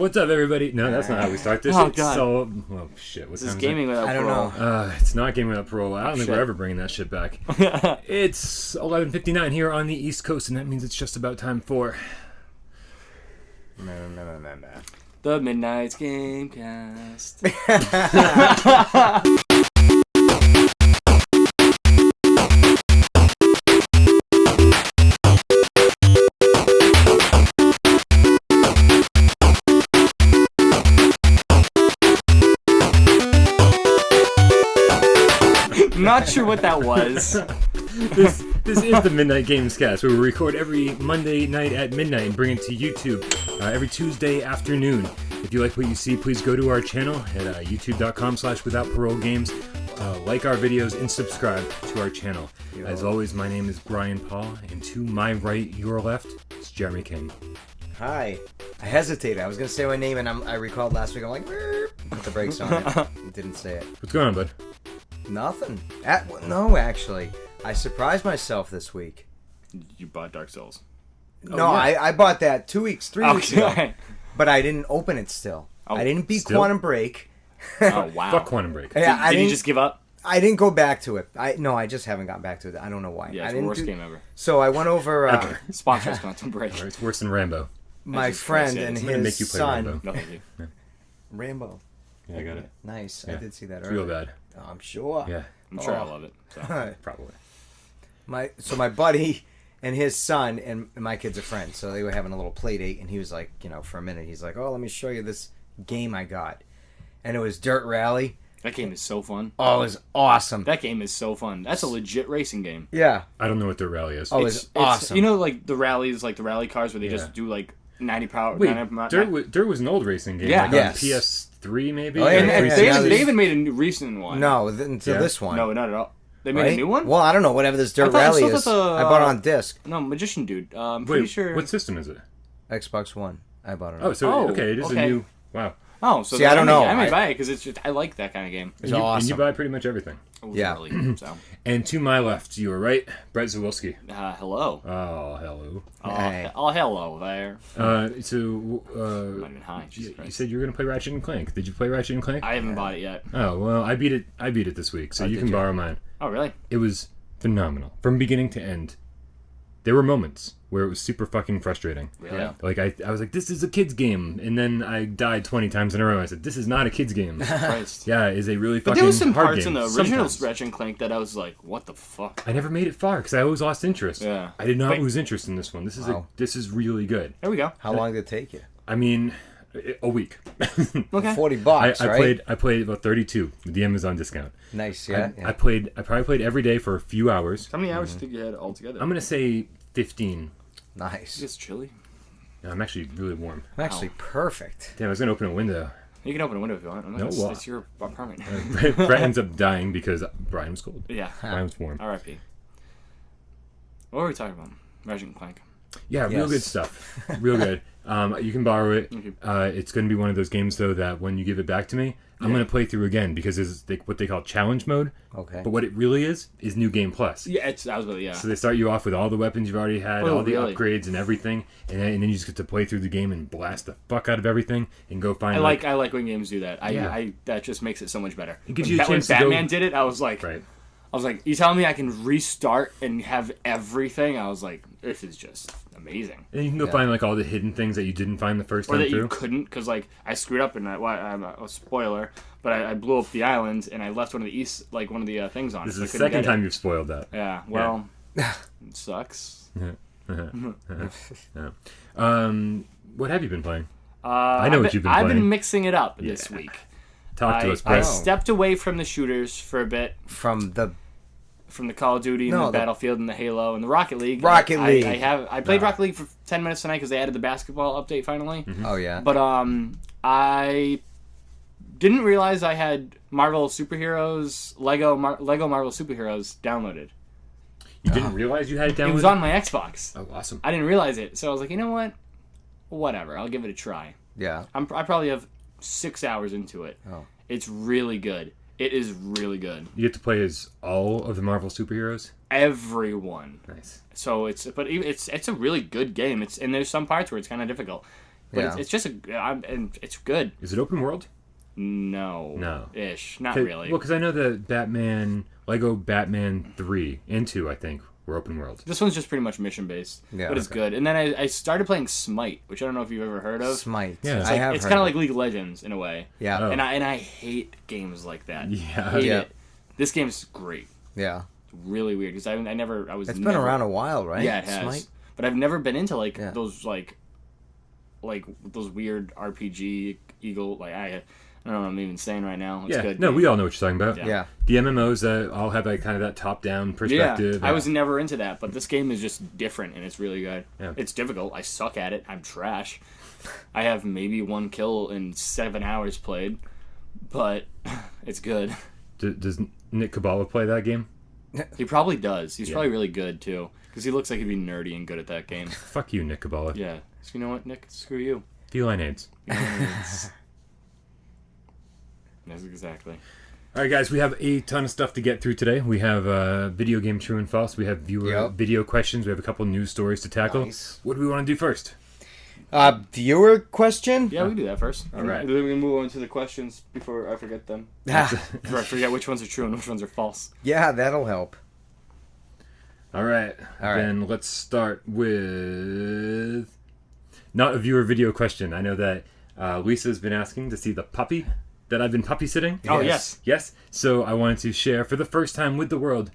What's up, everybody? No, that's not how we start this. Oh, God. Oh, shit. What This is time Gaming Without I don't Parole. know. It's not Gaming Without Parole. I don't think shit. we're ever bringing that shit back. It's 11:59 here on the East Coast, and that means it's just about time for... The Midnight Gamescast. Not sure what that was. This is the Midnight Gamescast, where we record every Monday night at midnight and bring it to YouTube every Tuesday afternoon. If you like what you see, please go to our channel at youtube.com/withoutparolegames. Like our videos and subscribe to our channel. As always, my name is Bryan Paul, and to my right, your left, is Jeremy King. Hi. I hesitated. I was going to say my name, and I recalled last week. I'm like, put the brakes on it. Didn't say it. What's going on, bud? Nothing. No, actually. I surprised myself this week. You bought Dark Souls. No, yeah. I bought that 3 weeks ago. Okay. But I didn't open it still. Oh, I didn't beat still? Quantum Break. Oh, wow. Fuck Quantum Break. Yeah, Did you just give up? I didn't go back to it. I just haven't gotten back to it. I don't know why. Yeah, I it's the didn't worst game ever. So I went over Sponsors Quantum Break. It's worse than Rambo. my Jesus friend Christ, and yeah, I'm gonna his make you play son. Rambo. No, thank you. Rambo. Yeah, I got it. Nice. Yeah. I did see that It's earlier. real bad. Oh, I'm sure. Yeah, I'm sure I love it. So. probably. My buddy and his son and my kid's a friend, so they were having a little play date, and he was like, for a minute, he's like, "Oh, let me show you this game I got," and it was Dirt Rally. That game is so fun. Oh, it was awesome. That game is so fun. That's a legit racing game. Yeah. I don't know what their rally is. Oh, it was awesome. You know, like the rallies, like the rally cars where they just do like 90 power. Wait, 90 Dirt was an old racing game. Yeah. Like Yes. on PS3 maybe? Oh, yeah, Or and PS3? they even made a new recent one. No, until this one. No, not at all. They made right? a new one? Well, I don't know. Whatever this Dirt I Rally thought is, the, I bought it on disc. No, Magician Dude. I'm pretty Wait, sure. what system is it? Xbox One. I bought it on. Oh, so Oh, okay, it is okay. a new... Wow. Oh, so See, I don't know. I may buy it because it's just I like that kind of game. It's And you awesome. buy pretty much everything. Yeah. Really, so. And to my left, you were right, Brett Zawilski. Hello. Oh, hello. Hey. Oh, hello there. So, Not even hi. Jesus you Christ. said you were gonna play Ratchet and Clank. Did you play Ratchet and Clank? I haven't bought it yet. Oh well, I beat it this week, so you did can you? borrow mine. Oh, really? It was phenomenal from beginning to end. There were moments where it was super fucking frustrating. Really? Yeah. Like I was like, this is a kid's game, and then I died 20 times in a row. I said, this is not a kid's game. Christ. Yeah, it is a really But fucking there was some hard parts game. in the original Sometimes. Ratchet and Clank that I was like, what the fuck? I never made it far because I always lost interest. Yeah. I did not Wait. lose interest in this one. This is Wow. this is really good. There we go. How long did it take you? I mean, a week. Okay. $40, I right? played about 32 with the Amazon discount. Nice, yeah. I probably played every day for a few hours. How many hours do you think you had altogether? I'm gonna say 15. Nice. It's chilly. Yeah, I'm actually really warm. I'm actually perfect. Damn, I was gonna open a window. You can open a window if you want. I'm not No, gonna, what? it's your apartment. Brett ends up dying because Brian was cold. Yeah. Brian was warm. R.I.P. What were we talking about? Ratchet and Clank. Yeah, real Yes. good stuff. Real good. You can borrow it. It's going to be one of those games, though, that when you give it back to me, I'm going to play through again because it's what they call challenge mode. Okay. But what it really is New Game Plus. Yeah, I was really, yeah. So they start you off with all the weapons you've already had, Oh, all the really? upgrades and everything, and then you just get to play through the game and blast the fuck out of everything and go find I like when games do that. Yeah. I that just makes it so much better. It gives when you a chance to when go- Batman did it, I was like, Right. you telling me I can restart and have everything? I was like, this is just amazing. And you can go find like all the hidden things that you didn't find the first Or time that you through. couldn't, because like I screwed up and I'm a spoiler, but I blew up the island and I left one of the things on This it. is so the I couldn't second get time you've spoiled that. it. Yeah, well, it sucks. What have you been playing? I know what you've been I've playing. been mixing it up this week. Talk to us, I Brett. stepped away from the shooters for a bit, From the from the Call of Duty and No, the the- Battlefield and the Halo and the Rocket League. Rocket League. I played Rocket League for 10 minutes tonight because they added the basketball update finally. Oh yeah. But I didn't realize I had Marvel Superheroes, Lego Marvel Superheroes downloaded. You didn't realize you had it downloaded? It was on my Xbox. Oh, awesome. I didn't realize it, so I was like, you know what? Whatever, I'll give it a try. Yeah. I probably have 6 hours into it. Oh. It's really good. It is really good. You get to play as all of the Marvel superheroes? Everyone. Nice. So it's a really good game. And there's some parts where it's kind of difficult. But it's just and it's good. Is it open world? No. Ish. Not really. Well, because I know that Lego Batman 3 and 2, I think, were open world. This one's just pretty much mission based. Yeah, but it's good. And then I started playing Smite, which I don't know if you've ever heard of. Smite. Yeah. I have It's heard kind of of like League of Legends in a way. Yeah. Oh. And I hate games like that. Yeah. Hate Yeah. it. This game's great. Yeah. Really weird because I was. It's never, been around a while, right? Yeah, it has. Smite? But I've never been into Yeah. those those weird RPG Eagle I don't know what I'm even saying right now. It's good. No, we all know what you're talking about. Yeah. The MMOs that all have like kind of that top-down perspective. Yeah, I was never into that, but this game is just different and it's really good. Yeah. It's difficult. I suck at it. I'm trash. I have maybe 1 kill in 7 hours played, but it's good. Does Nick Kabbalah play that game? He probably does. He's probably really good too, because he looks like he'd be nerdy and good at that game. Fuck you, Nick Kabbalah. Yeah. So you know what, Nick? Screw you. Feline AIDS. Yes, exactly. All right, guys, we have a ton of stuff to get through today. We have video game true and false. We have viewer video questions. We have a couple news stories to tackle. Nice. What do we want to do first? Viewer question? Yeah, we can do that first. All right. Then we can move on to the questions before I forget them. Before I forget which ones are true and which ones are false. Yeah, that'll help. All right. Then let's start with not a viewer video question. I know that Lisa's been asking to see the puppy that I've been puppy sitting. Oh, yes. Yes. So I wanted to share for the first time with the world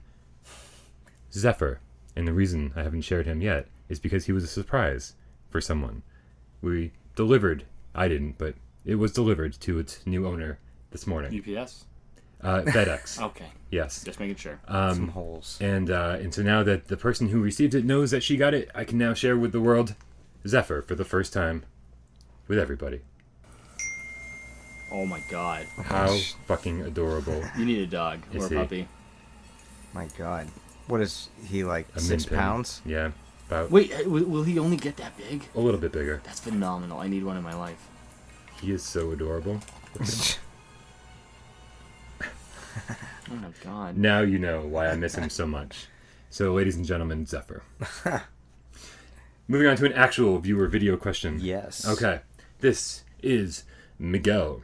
Zephyr. And the reason I haven't shared him yet is because he was a surprise for someone. We delivered, I didn't, but it was delivered to its new owner this morning. UPS? FedEx. Okay. Yes. Just making sure. Some holes. And so now that the person who received it knows that she got it, I can now share with the world Zephyr for the first time with everybody. Oh my god. How fucking adorable. You need a dog or Is a he? puppy. My God. What is he, like, A 6 min pin. pounds? Yeah. About Wait, will he only get that big? a little bit bigger. That's phenomenal. I need one in my life. He is so adorable. Oh my god. Now you know why I miss him so much. So, ladies and gentlemen, Zephyr. Moving on to an actual viewer video question. Yes. Okay. This is Miguel.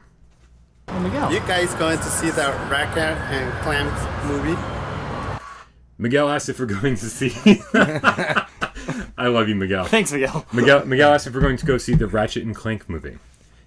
Oh my god. You guys going to see the Ratchet and Clamp movie? Miguel asked if we're going to see... I love you, Miguel. Thanks, Miguel. Miguel asked if we're going to go see the Ratchet and Clank movie.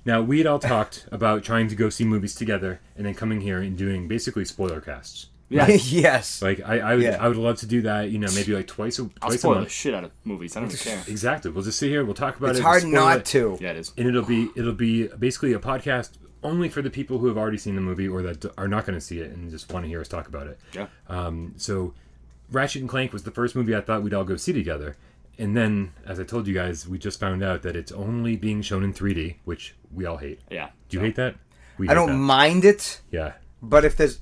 Now, we had all talked about trying to go see movies together and then coming here and doing basically spoiler casts. Yeah. Yes. Like, I would love to do that, you know, maybe like twice I'll a spoil the month. shit out of movies. I don't even care. Exactly. We'll just sit here, we'll talk about It's it. hard we'll spoil not it, to. Yeah, it is. And it'll be basically a podcast only for the people who have already seen the movie or that are not going to see it and just want to hear us talk about it. Yeah. So Ratchet and Clank was the first movie I thought we'd all go see together. And then, as I told you guys, we just found out that it's only being shown in 3D, which we all hate. Yeah. Do you hate that? We I hate don't that. mind it, Yeah. but if there's...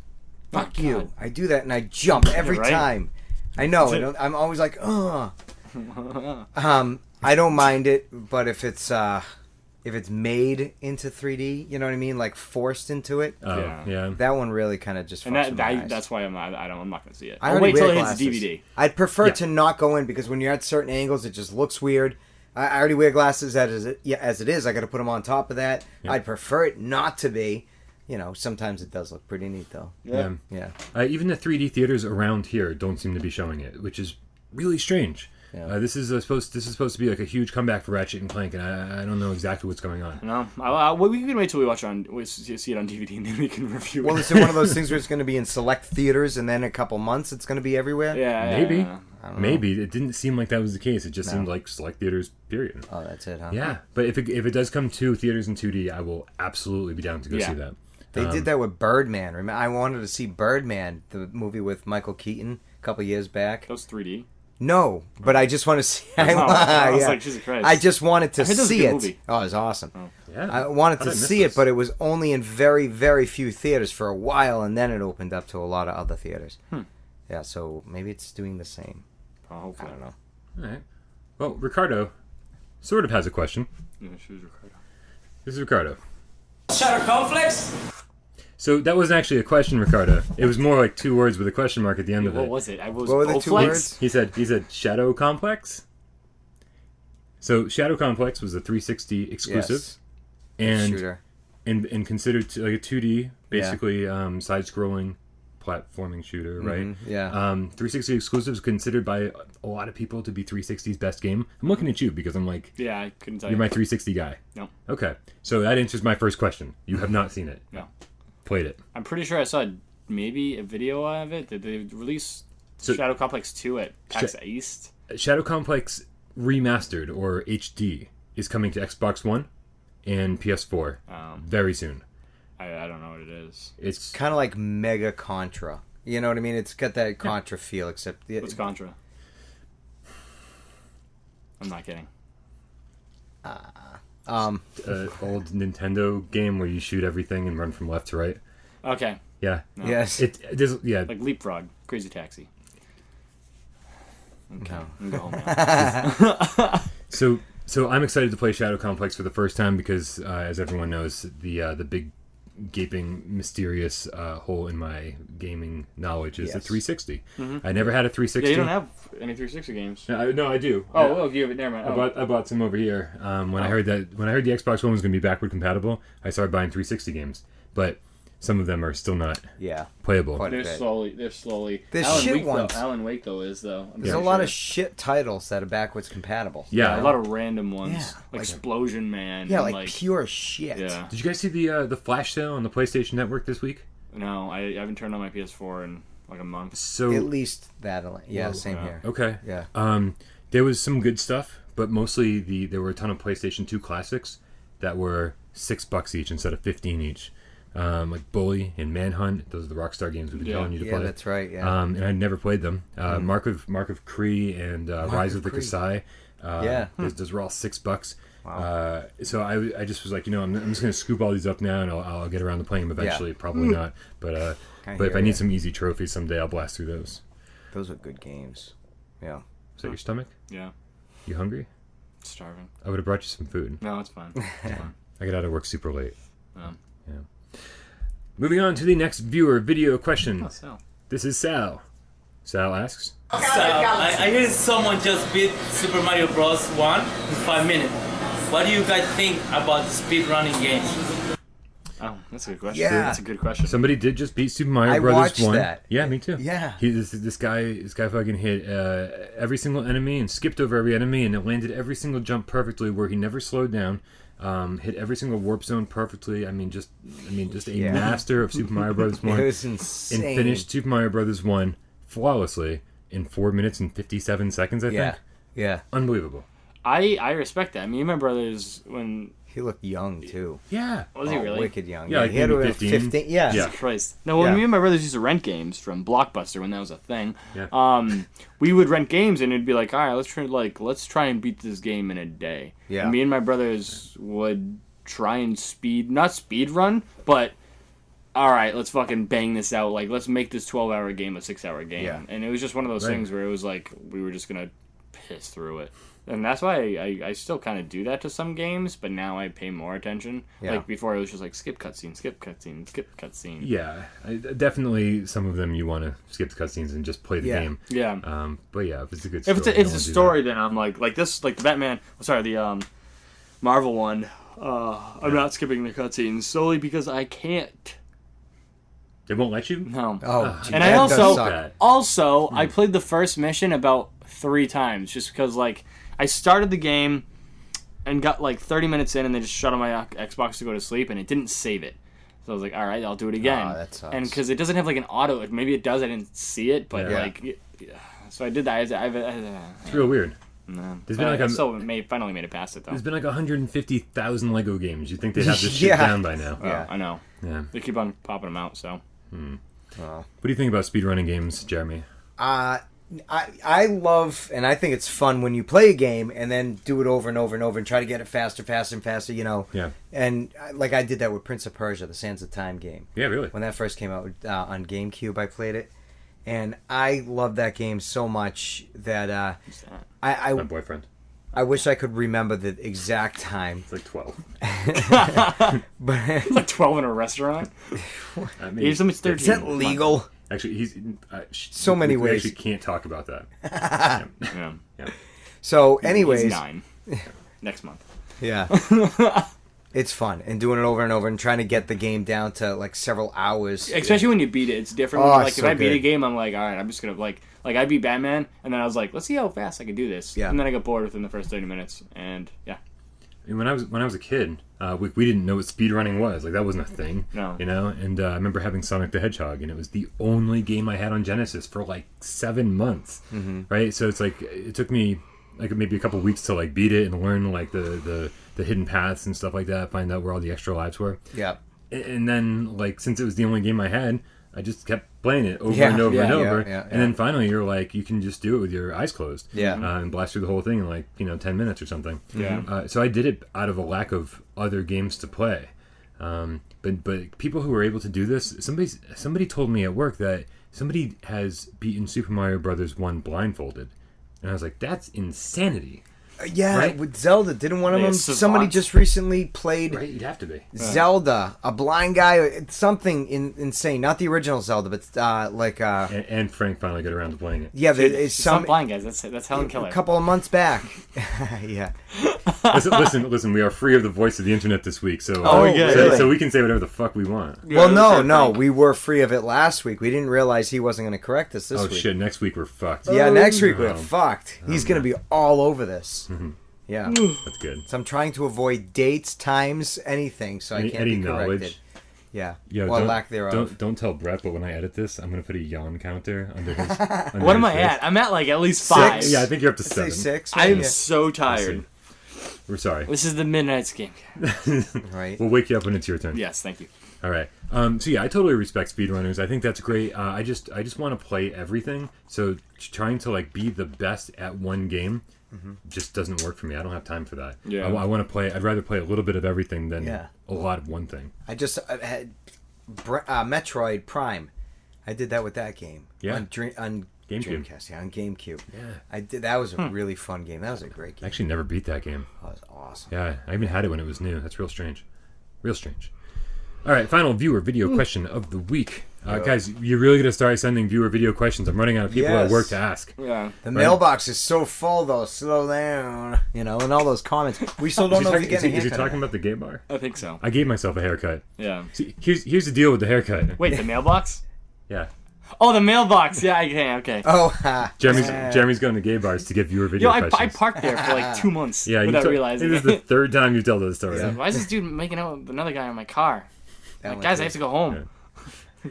My Fuck you. God. I do that and I jump every right. time. I know. I'm always like, ugh. I don't mind it, but if it's made into 3D, you know what I mean? Like forced into it. Oh, Yeah. yeah. That one really kind of just And fucks with my eyes. that's why I'm not going to see it. I I'll already wait till wear it hits glasses. DVD. I'd prefer Yeah. to not go in because when you're at certain angles, it just looks weird. I already wear glasses as it is. I got to put them on top of that. Yeah. I'd prefer it not to be. You know, sometimes it does look pretty neat though. Yeah. Yeah. Even the 3D theaters around here don't seem to be showing it, which is really strange. Yeah. This is supposed to be like a huge comeback for Ratchet and Clank, and I don't know exactly what's going on. No, we can wait till we see it on DVD and then we can review it. Well, is it one of those things where it's going to be in select theaters and then in a couple months it's going to be everywhere? yeah, Maybe. yeah. Maybe it didn't seem like that was the case. It just seemed like select theaters. Period. Oh, that's it, huh? Yeah, but if it does come to theaters in 2D, I will absolutely be down to go Yeah. see that. They did that with Birdman. Remember, I wanted to see Birdman, the movie with Michael Keaton, a couple years back. That was 3D. No, but I just want to see. I was like, Jesus Christ. I just wanted to I heard that was a see good it. movie. Oh, it was awesome. Yeah, I wanted How to did I miss see it, this? but it was only in very, very few theaters for a while, and then it opened up to a lot of other theaters. Yeah, so maybe it's doing the same. Oh, I hopefully. don't know. All right. Well, Ricardo sort of has a question. Yeah, she was Ricardo. This is Ricardo. Cheddar cornflakes? So that wasn't actually a question, Ricardo. It was more like 2 words with a question mark at the end of What it. was it? I was What were the 2 Bowflex? words? He said Shadow Complex. So Shadow Complex was a 360 exclusive, Yes. and Shooter. and considered like a 2D, basically side-scrolling platforming shooter, right? Yeah. 360 exclusives considered by a lot of people to be 360's best game. I'm looking at you because I'm like, Yeah, I couldn't tell you're you. my 360 guy. No. Okay, so that answers my first question. You have not seen it. No. Played it. I'm pretty sure I saw maybe a video of it. Did they release So- Shadow Complex 2 at PAX East? Shadow Complex Remastered, or HD, is coming to Xbox One and PS4 very soon. I don't know what it is. It's Kind of like Mega Contra. You know what I mean? It's got that Contra feel, except What's Contra? I'm not kidding. an old Nintendo game where you shoot everything and run from left to right. Okay. Yeah. yes. Yeah. Like Leapfrog, Crazy Taxi. Okay. No. I'm gonna go home now. So I'm excited to play Shadow Complex for the first time because, as everyone knows, the big gaping mysterious hole in my gaming knowledge is the Yes. 360. I never had a 360. Yeah, you don't have any 360 games. No, I do. Oh, well, you have it. Never mind. I bought some over here. When I heard the Xbox One was going to be backward compatible, I started buying 360 games. But some of them are still not Yeah. playable. Quite a They're bit. slowly. There's Alan shit Wake, ones. Though, Alan Wake though is though. I'm There's a pretty lot sure. of shit titles that are backwards compatible. Yeah. a lot of random ones, Yeah, like like- Explosion Man. Yeah, and like pure shit. Yeah. Did you guys see the flash sale on the PlayStation Network this week? No, I haven't turned on my PS4 in like a month. So At least that. Yeah, same yeah. here. okay. Yeah. There was some good stuff, but mostly there were a ton of PlayStation 2 classics that were $6 each instead of 15 each. Like Bully and Manhunt. Those are the Rockstar games we've been telling you to Yeah, play. that's right. Yeah. And I'd never played them. Mark of Kree and Rise of the Kree. Kasai. Yeah. Those were all $6. Wow. So I just was like, I'm just going to scoop all these up now, and I'll get around to playing them eventually. Probably not, but I if hear I need ya. some easy trophies someday, I'll blast through those. Those are good games. Yeah. Is that your stomach? Yeah, You hungry? starving. I would have brought you some food. No, it's fine. It's fine. I got out of work super late. Um, Moving on to the next viewer video question. oh, so. This is Sal. Sal asks, So, I heard someone just beat Super Mario Bros. 1 in 5 minutes. What do you guys think about the speedrunning game? Oh, that's a good question. Yeah. That's a good question. somebody did just beat Super Mario I Brothers watched 1. that. Yeah, me too. Yeah. This guy fucking hit every single enemy and skipped over every enemy, and it landed every single jump perfectly where he never slowed down. Hit every single warp zone perfectly. I mean, just a Yeah. master of Super Mario Brothers 1. It was And insane. finished Super Mario Brothers 1 flawlessly in 4 minutes and 57 seconds, I Yeah. think. Yeah. Unbelievable. I respect that. Me and my brothers, when He looked young too. Yeah. was he really? Wicked young. Yeah, like he had maybe to have 15. Yeah. Yeah. Christ. No, when Yeah. me and my brothers used to rent games from Blockbuster when that was a thing, Yeah. we would rent games and it'd be like, all right, let's try and beat this game in a day. Yeah. And me and my brothers would try and not speed run, but all right, let's fucking bang this out. Like, let's make this 12-hour game a 6-hour game. Yeah. And it was just one of those Right. things where it was like we were just gonna piss through it. And that's why I still kind of do that to some games, but now I pay more attention. Yeah. Like, before it was just like, skip cutscene, skip cutscene, skip cutscene. Yeah. Definitely some of them you want to skip the cutscenes and just play the Yeah. game. Yeah. But yeah, if it's a good If story. it's a story, then I'm like this, like the Batman. Sorry, the Marvel one. I'm not skipping the cutscenes solely because I can't. It won't let you? No. Oh, gee, And that I does also suck. I played the first mission about 3 times just because like I started the game and got like 30 minutes in and they just shut on my Xbox to go to sleep and it didn't save it. So I was like, all right, I'll do it again. Oh, that sucks. And because it doesn't have like an auto, maybe it does. I didn't see it, but Yeah. like, yeah. So I did that. It's real weird. No. There's been like I a- still finally made it past it though. There's been like 150,000 Lego games. You'd think they'd have this shit Yeah. down by now. Yeah. I know. Yeah. They keep on popping them out. So Well, What do you think about speedrunning games, Jeremy? I love, and I think it's fun when you play a game and then do it over and over and over and try to get it faster and faster, you know. Yeah. And like I did that with Prince of Persia, the Sands of Time game. Yeah, really. When that first came out on GameCube, I played it. And I loved that game so much that what's that? My I boyfriend. I wish I could remember the exact time. It's like 12. But Like 12 in a restaurant. I mean, He's almost 13. is that legal? Actually, he's So many we ways. actually can't talk about that. Yeah. So, He's anyways, 9. next month. Yeah. It's fun, and doing it over and over and trying to get the game down to like several hours. Especially when you beat it, it's different. Oh, Like it's if so I beat a good. game, I'm like, all right, I'm just gonna like I beat Batman, and then I was like, let's see how fast I can do this. Yeah. And then I got bored within the first 30 minutes, and yeah. When I was a kid, we didn't know what speedrunning was. Like, that wasn't a thing. No. You know? And I remember having Sonic the Hedgehog, and it was the only game I had on Genesis for like 7 months. Mm-hmm. Right? So it's like, it took me like maybe a couple weeks to like beat it and learn like the hidden paths and stuff like that, find out where all the extra lives were. Yeah. And then, like, since it was the only game I had, I just kept playing it over Yeah, and over yeah, and yeah, over. yeah. And then finally you're like, you can just do it with your eyes closed. Yeah. And blast through the whole thing in like, 10 minutes or something. Yeah. So I did it out of a lack of other games to play. But people who were able to do this, somebody told me at work that somebody has beaten Super Mario Brothers 1 blindfolded. And I was like, that's insanity. Yeah, Right? with Zelda, didn't one of Yeah, them? savant. Somebody just recently played Right? You'd have to be. Zelda, a blind guy. It's something insane. Not the original Zelda, but And Frank finally got around to playing it. yeah, there- it's It's some not blind guys. That's Helen Keller. a couple of months back. Yeah. Listen. We are free of the voice of the internet this week, so Oh, yeah, so, really? so we can say whatever the fuck we want. Well, no, that's no, Frank. we were free of it last week. We didn't realize he wasn't going to correct us this Oh week. shit! Next week we're fucked. Yeah, next week we're Oh. fucked. He's going to be all over this. Yeah. That's good. So I'm trying to avoid dates, times, anything, so I can't Any be corrected. knowledge? Yeah. Yo, or don't- lack thereof. Don't tell Brett, but when I edit this, I'm gonna put a yawn counter under his. Under What am his I face. at? I'm at like at least 5. Six? Yeah, I think you're up to I'd say 7. 6. I am yeah. so tired. We're sorry. This is the Midnight Game. Right. We'll wake you up when it's your turn. Yes, thank you. All right. So yeah, I totally respect speedrunners. I think that's great. I just want to play everything. So trying to like be the best at one game just doesn't work for me. I don't have time for that. Yeah. I want to play. I'd rather play a little bit of everything than Yeah. a lot of one thing. I just had Metroid Prime. I did that with that game. Yeah. On GameCube. Dreamcast, yeah, on GameCube. Yeah. I did. That was a really fun game. That was a great I game. actually never beat that game. That was awesome. Yeah, I even had it when it was new. That's real strange. Real strange. All right, final viewer video question of the week. Guys, you're really going to start sending viewer video questions. I'm running out of people at Yes. work to ask. Yeah. The mailbox is so full, though. Slow down. And all those comments. We still don't know if you're getting a Is he haircut. talking about the gay bar? I think so. I gave myself a haircut. Yeah. See, here's the deal with the haircut. Wait, the mailbox? Yeah. Oh, the mailbox. Yeah, okay. Oh, ha. Jeremy's going to gay bars to get viewer video Yo, I questions. parked there for like 2 months Yeah, without realizing this is the it. third time you tell this story. Why is this dude making out with another guy in my car? Like, guys, I have to go home.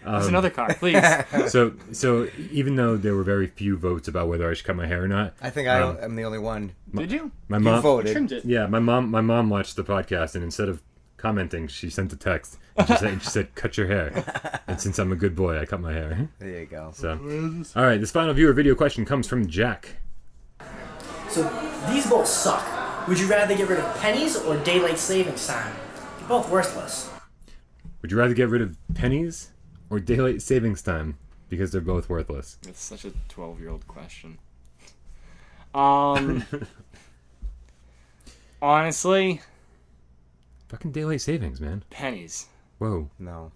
There's another car, please. So even though there were very few votes about whether I should cut my hair or not, I think I'm the only one. Did you? my You mom voted. Trimmed it. Yeah, my mom watched the podcast, and instead of commenting, she sent a text. And she said, "Cut your hair." And since I'm a good boy, I cut my hair. There you go. So, all right, this final viewer video question comes from Jack. So these both suck. Would you rather get rid of pennies or daylight savings time? They're both worthless. Would you rather get rid of pennies or daylight savings time? Because they're both worthless. It's such a 12-year-old question. Honestly, Fucking daylight savings, man. pennies. Whoa. No.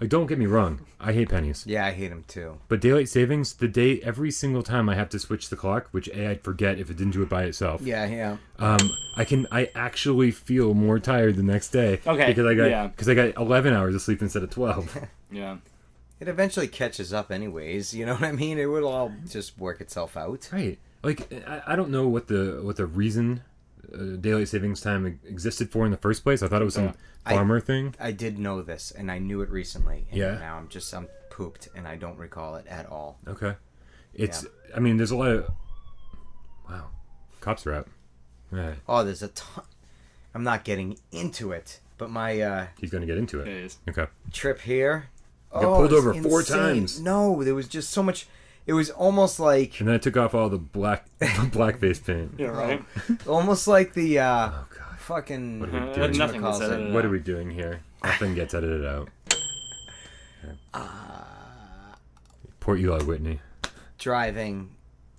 Like, don't get me wrong. I hate pennies. Yeah, I hate him too. But daylight savings, every single time I have to switch the clock, which I'd forget if it didn't do it by itself. Yeah. I actually feel more tired the next day. Okay, Because yeah. I got 11 hours of sleep instead of 12. Yeah. It eventually catches up, anyways. You know what I mean? It will all just work itself out. Right. Like, I don't know what the reason daylight savings time existed for in the first place. I thought it was some farmer thing. I did know this, and I knew it recently. And Yeah. now I'm pooped, and I don't recall it at all. Okay. I mean, there's a lot of... Wow. Cops are out. Right. Oh, there's a ton. I'm not getting into it, but my He's going to get into It it. is. Okay. trip here. got pulled it's over 4 insane. times. No, there was just so much. It was almost like And then I took off all the blackface paint. Yeah, right? almost like the Oh, God. fucking What are we Uh, doing? nothing Calls gets it. edited What are out. we doing here? Nothing gets edited out. Poor Eli Whitney. driving.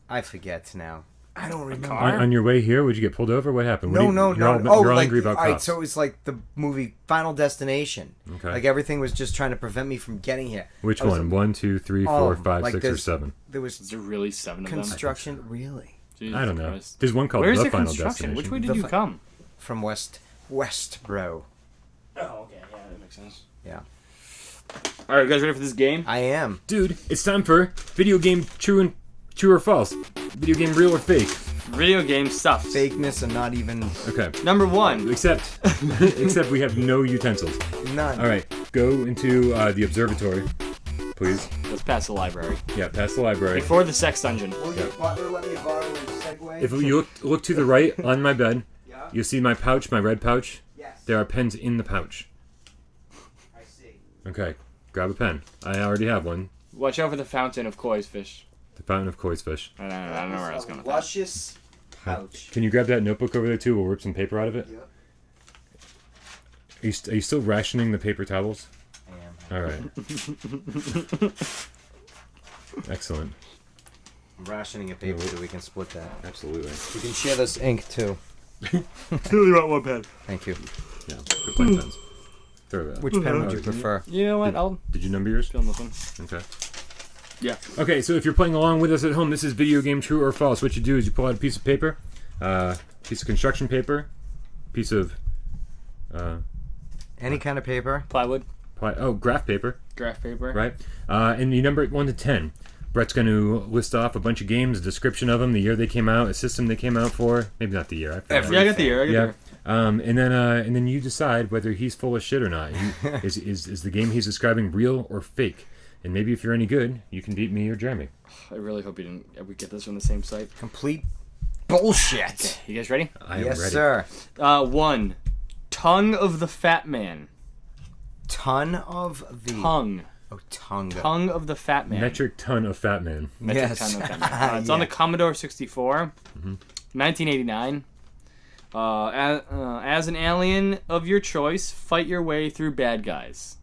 I forget now. I don't remember. car? On your way here, would you get pulled over? What happened? No. You're all like, angry about all right, cops. so it was like the movie Final Destination. Okay. Like everything was just trying to prevent me from getting here. Which I was one? 1, 2, 3, all 4, of them. 5, Like 6, or there's- 7? There was Is there really 7 of them? construction. Really? Jesus I don't know. Christ. There's one called Where's The the Final construction? Destination. Which way did The you fi- come? From West, bro. Oh, okay. Yeah, that makes sense. Yeah. All right, you guys ready for this game? I am. Dude, it's time for video game true or false. Video game real or fake. Video game stuff. Fakeness and not even Okay. Number 1. Except we have no utensils. none. All right, go into the observatory, please. Let's pass the library. Yeah, past the library. Before the sex dungeon. Will you let me borrow your Segway? If you look to the right on my bed, Yeah. you'll see my pouch, my red pouch. Yes. There are pens in the pouch. I see. Okay, grab a pen. I already have one. Watch out for the fountain of koi fish. The Fountain of Koi's Fish. I don't know where I was going with that. Luscious pouch. Can you grab that notebook over there too? We'll rip some paper out of it. Yep. Are you still rationing the paper towels? I am. All right. Excellent. I'm rationing a paper so we can split that. Absolutely. You can share this ink too. Really want one pen. Thank you. Yeah. Good play pens. Throw that. Which pen would you prefer? You know what? I'll Did you number yours? film this one. Okay. Yeah. Okay, so if you're playing along with us at home, this is video game true or false. What you do is you pull out a piece of paper, piece of construction paper, piece of Any kind of paper. Plywood. graph paper, Graph paper. right? And you number it 1 to 10. Brett's going to list off a bunch of games, a description of them, the year they came out, a system they came out for. Maybe not the year. I forgot. Yeah, I got the year. Yeah. And then you decide whether he's full of shit or not. Is the game he's describing real or fake? And maybe if you're any good, you can beat me or Jeremy. I really hope we get this from the same site. Complete bullshit. You guys ready? I am Yes, ready. sir. 1. Tongue of the Fat Man. Ton of the Tongue. Oh, tongue. Tongue of the Fat Man. Metric ton of fat man. Metric Yes. ton of Fat Man. It's on the Commodore 64. 1989. As an alien of your choice, fight your way through bad guys.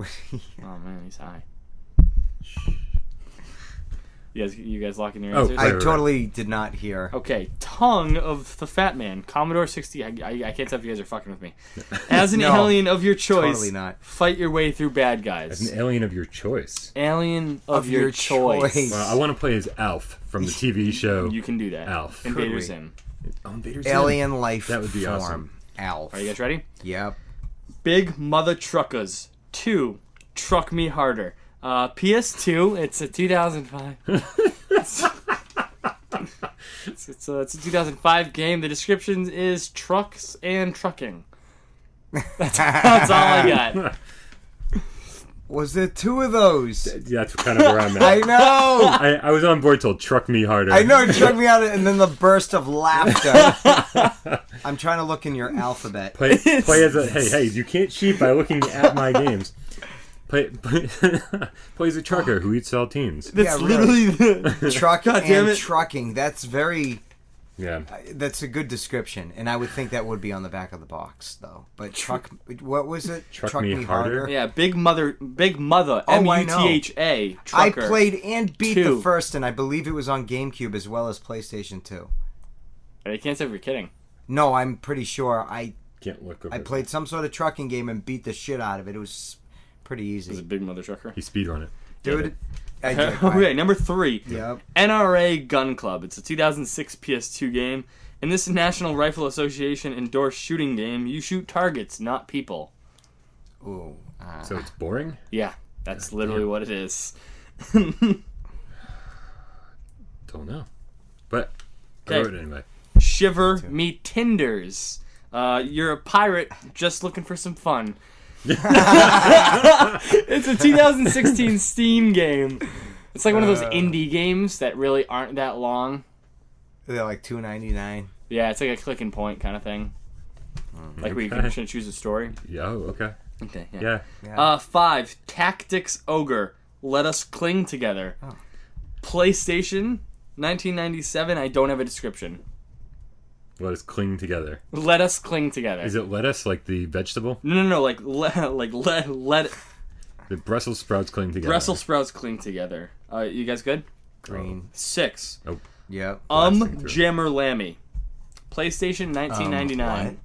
Oh man, he's high. You guys locking your Oh, answers? I Right. totally did not hear. Okay, Tongue of the Fat Man, Commodore 60. I can't tell if you guys are fucking with me. As an No, alien of your choice, totally not. fight your way through bad guys. As an alien of your choice. Alien of your your choice. choice. Well, I want to play as Alf from the TV show. You can do that. Alf. Invader Could we? Zim. Oh, Invader Zim. Alien life That would be form. awesome. Alf. Are you guys ready? Yep. Big Mother Truckers 2. Truck Me Harder. PS2. It's a 2005. It's a 2005 game. The description is trucks and trucking. That's all I got. Was there 2 of those? Yeah, that's kind of where I'm I at. know. I was on board till Truck Me Harder. I know. It struck me out, and then the burst of laughter. I'm trying to look in your alphabet. Play as a... Hey, you can't cheat by looking at my games. Play as a trucker who eats saltines. That's Yeah, literally the... Truck God damn and it. trucking. That's very. Yeah. That's a good description, and I would think that would be on the back of the box, though. But truck. What was it? Truck Me Harder? Yeah, Big Mother, Oh, I know. MUTHA. I Trucker. played and beat 2. the first, and I believe it was on GameCube as well as PlayStation 2. I can't say if you're kidding. No, I'm pretty sure I Can't look over. I played some sort of trucking game and beat the shit out of it. It was pretty Is it easy. Big Mother Trucker? He speedrun it. Dude, I did. Okay, number 3. Yep. NRA Gun Club. It's a 2006 PS2 game. In this National Rifle Association endorsed shooting game, you shoot targets, not people. Ooh. So it's boring? Yeah, that's literally what it is. Don't know. But I Okay. wrote it anyway. Shiver Me Tinders. You're a pirate just looking for some fun. It's a 2016 Steam game. It's like one of those indie games that really aren't that long. They're like $2.99. Yeah, it's like a click and point kind of thing. Like where you can choose a story. Yeah, oh, okay. Okay, yeah. Yeah. 5. Tactics Ogre. Let Us Cling Together. Oh. PlayStation, 1997. I don't have a description. Let us cling together. Let Us Cling Together. Is it lettuce, like the vegetable? No. Like let The Brussels sprouts cling together. Brussels sprouts cling together. You guys good? Green. 6. Yep. Blasting through. Jammer Lammy. PlayStation, 1999.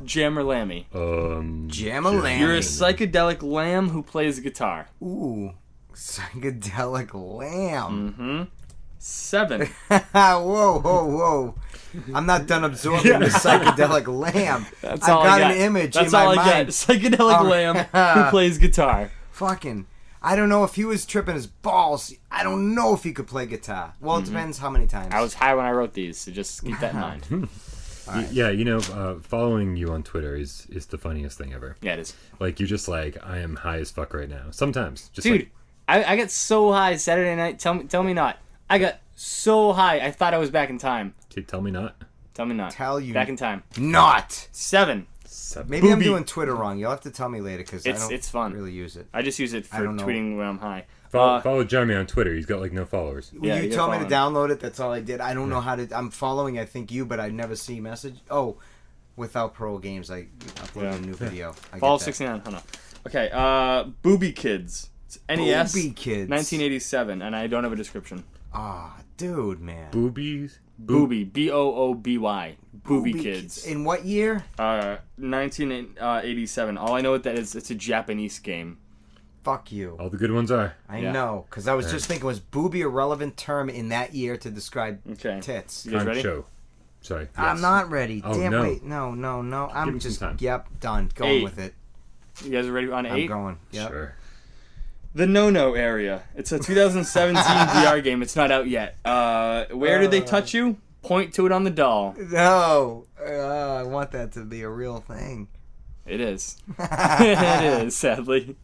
Jammer Lammy. Jam-a-lammy. You're a psychedelic lamb who plays guitar. Ooh. Psychedelic lamb. Mm-hmm. 7. Whoa. I'm not done absorbing the psychedelic lamb. That's I've all got I an image That's in my all I mind. got. Psychedelic lamb who plays guitar. Fucking, I don't know if he was tripping his balls. I don't know if he could play guitar. Well, it depends how many times. I was high when I wrote these, so just keep that in mind. Right. Yeah, following you on Twitter is the funniest thing ever. Yeah, it is. Like, you're just like, I am high as fuck right now. Sometimes. Just Dude, like, I got so high Saturday night. Tell me not. I got so high, I thought I was back in time. tell me not. Tell me not. Tell you Back in time. not. 7. Maybe I'm Booby. doing Twitter wrong. You'll have to tell me later because I don't It's fun. really use it. I just use it I for don't know. tweeting when I'm high. Follow Jeremy on Twitter. He's got like no followers. Will Yeah, you you're tell me to following. download it? That's all I did. I don't know how to. I'm following, I think, you, but I never see message. Oh, without Parole Games, I uploaded a new video. I Follow get that. 69. Hold on. Okay, Booby Kids. It's NES. Booby Kids. 1987, and I don't have a description. Ah, dude, man. Boobies? Booby. Booby. Booby Kids. In what year? 1987. All I know what that is, it's a Japanese game. Fuck you. All the good ones are. I Yeah. know, because I was just thinking, was booby a relevant term in that year to describe Okay. tits? You guys ready? Show. Sorry. I'm yes. not ready. Oh, Damn, no. wait. No. I'm Give me just, some time. yep, done. Going 8. with it. You guys are ready on 8? I'm going. Yep. Sure. The No-No Area. It's a 2017 VR game. It's not out yet. Where did they touch you? Point to it on the doll. No. I want that to be a real thing. It is. It is, sadly.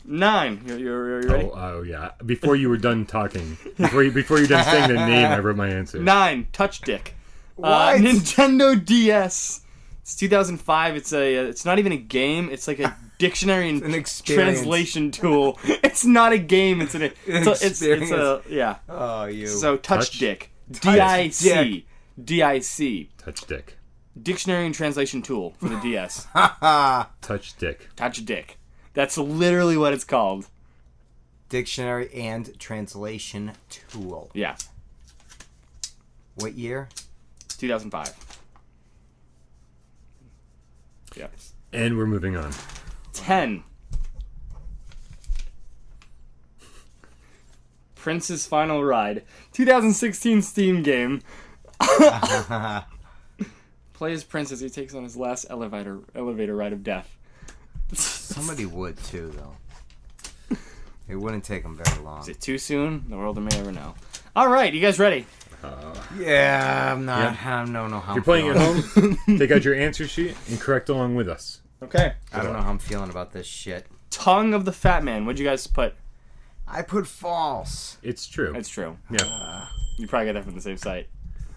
9. You're ready? Oh, yeah. Before you were done talking, before you were done saying the name, I wrote my answer. 9. Touch Dick. What? Nintendo DS. It's 2005. It's not even a game. It's like a dictionary and an experience. translation tool. It's not a game. It's it's experience. yeah. Oh, you. So Touch Touch- Dick. Touch DIC. DIC. Touch dick. Dictionary and translation tool for the DS. Touch dick. Touch Dick. That's literally what it's called. Dictionary and translation tool. Yeah. What year? 2005. Yeah. And we're moving on. 10. Prince's Final Ride. 2016 Steam game. Play as Prince as he takes on his last elevator ride of death. Somebody would, too, though. It wouldn't take them very long. Is it too soon? The world may never know. All right, you guys ready? Yeah, I'm not. Yeah. I don't know how If you're I'm playing at feeling. home, take out your answer sheet and correct along with us. Okay. I don't know how I'm feeling about this shit. Tongue of the Fat Man. What'd you guys put? I put false. It's true. It's true. Yeah. You probably got that from the same site.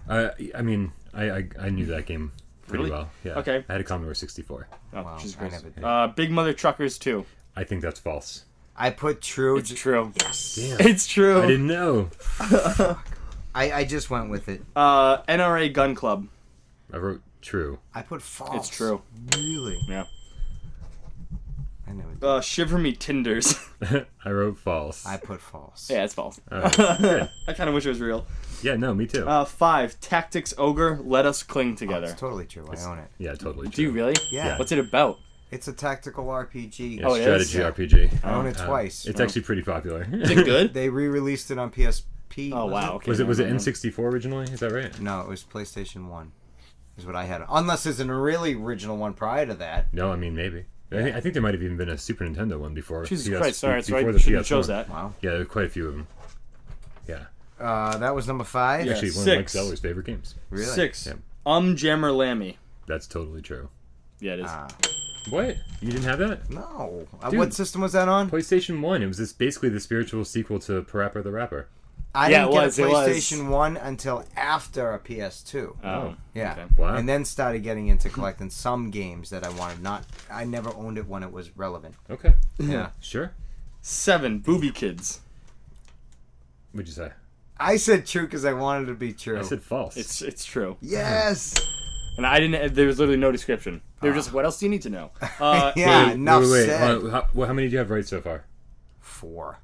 I mean, I knew that game pretty Really? well. Yeah. Okay. I had a Commodore 64. Oh, Wow, Jesus I Christ. never did. Big Mother Truckers 2. I think that's false. I put true. It's true. Damn. It's true. I didn't know. I just went with it. NRA Gun Club. I wrote true. I put false. It's true. Really? Yeah. I never did. Shiver Me Tinders. I wrote false. I put false. Yeah, it's false. Good. I kind of wish it was real. Yeah, no, me too. 5. Tactics Ogre. Let Us Cling Oh, Together. it's totally true. I own it. Yeah, totally true. Do you really? Yeah. What's it about? It's a tactical RPG. Yeah, Oh, it is? strategy RPG. I own it twice. It's actually pretty popular. Is it good? They re-released it on PSP. Oh, wow. Okay, was it never mind. N64 originally? Is that right? No, it was PlayStation 1. Is what I had. Unless there's a really original one prior to that. No, I mean maybe. I think there might have even been a Super Nintendo one before. Jesus PS Christ, sorry. before I the shouldn't have PS1. chose that. Wow. Yeah, there were quite a few of them. Yeah, That was number 5? Yeah. actually one of Mike 6. Zeller's favorite games. Really? 6. Yeah. Jammer Lammy. That's totally true. Yeah, it is. What? You didn't have that? No. Dude. What system was that on? PlayStation 1. It was basically the spiritual sequel to Parappa the Rapper. I Yeah, didn't it was, get it a was. PlayStation 1 until after a PS2. Oh. Yeah. Okay. Wow. And then started getting into collecting some games that I wanted. I never owned it when it was relevant. Okay. Yeah. Sure. 7. Booby Kids. What'd you say? I said true because I wanted it to be true. I said false. It's true. Yes. And I didn't. There was literally no description. They were just, what else do you need to know? Yeah. Wait, enough wait. said. How many do you have right so far? 4.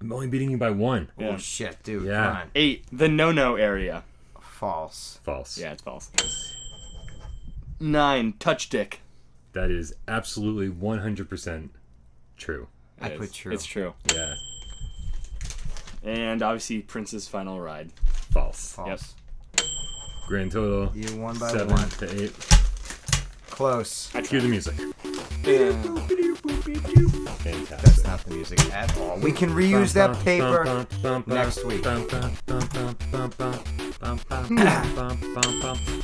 I'm only beating you by 1. Yeah. Oh shit, dude. Yeah. Come on. 8. The No-No Area. False. False. Yeah, it's false. 9. Touch Dick. That is absolutely 100% true. I put true. It's true. Yeah. And obviously Prince's Final Ride. False. False. Grand total. You won by 7 1. to 8. Close. Cue the music. Yeah. Fantastic. That's not the music at all. We can reuse that paper next week.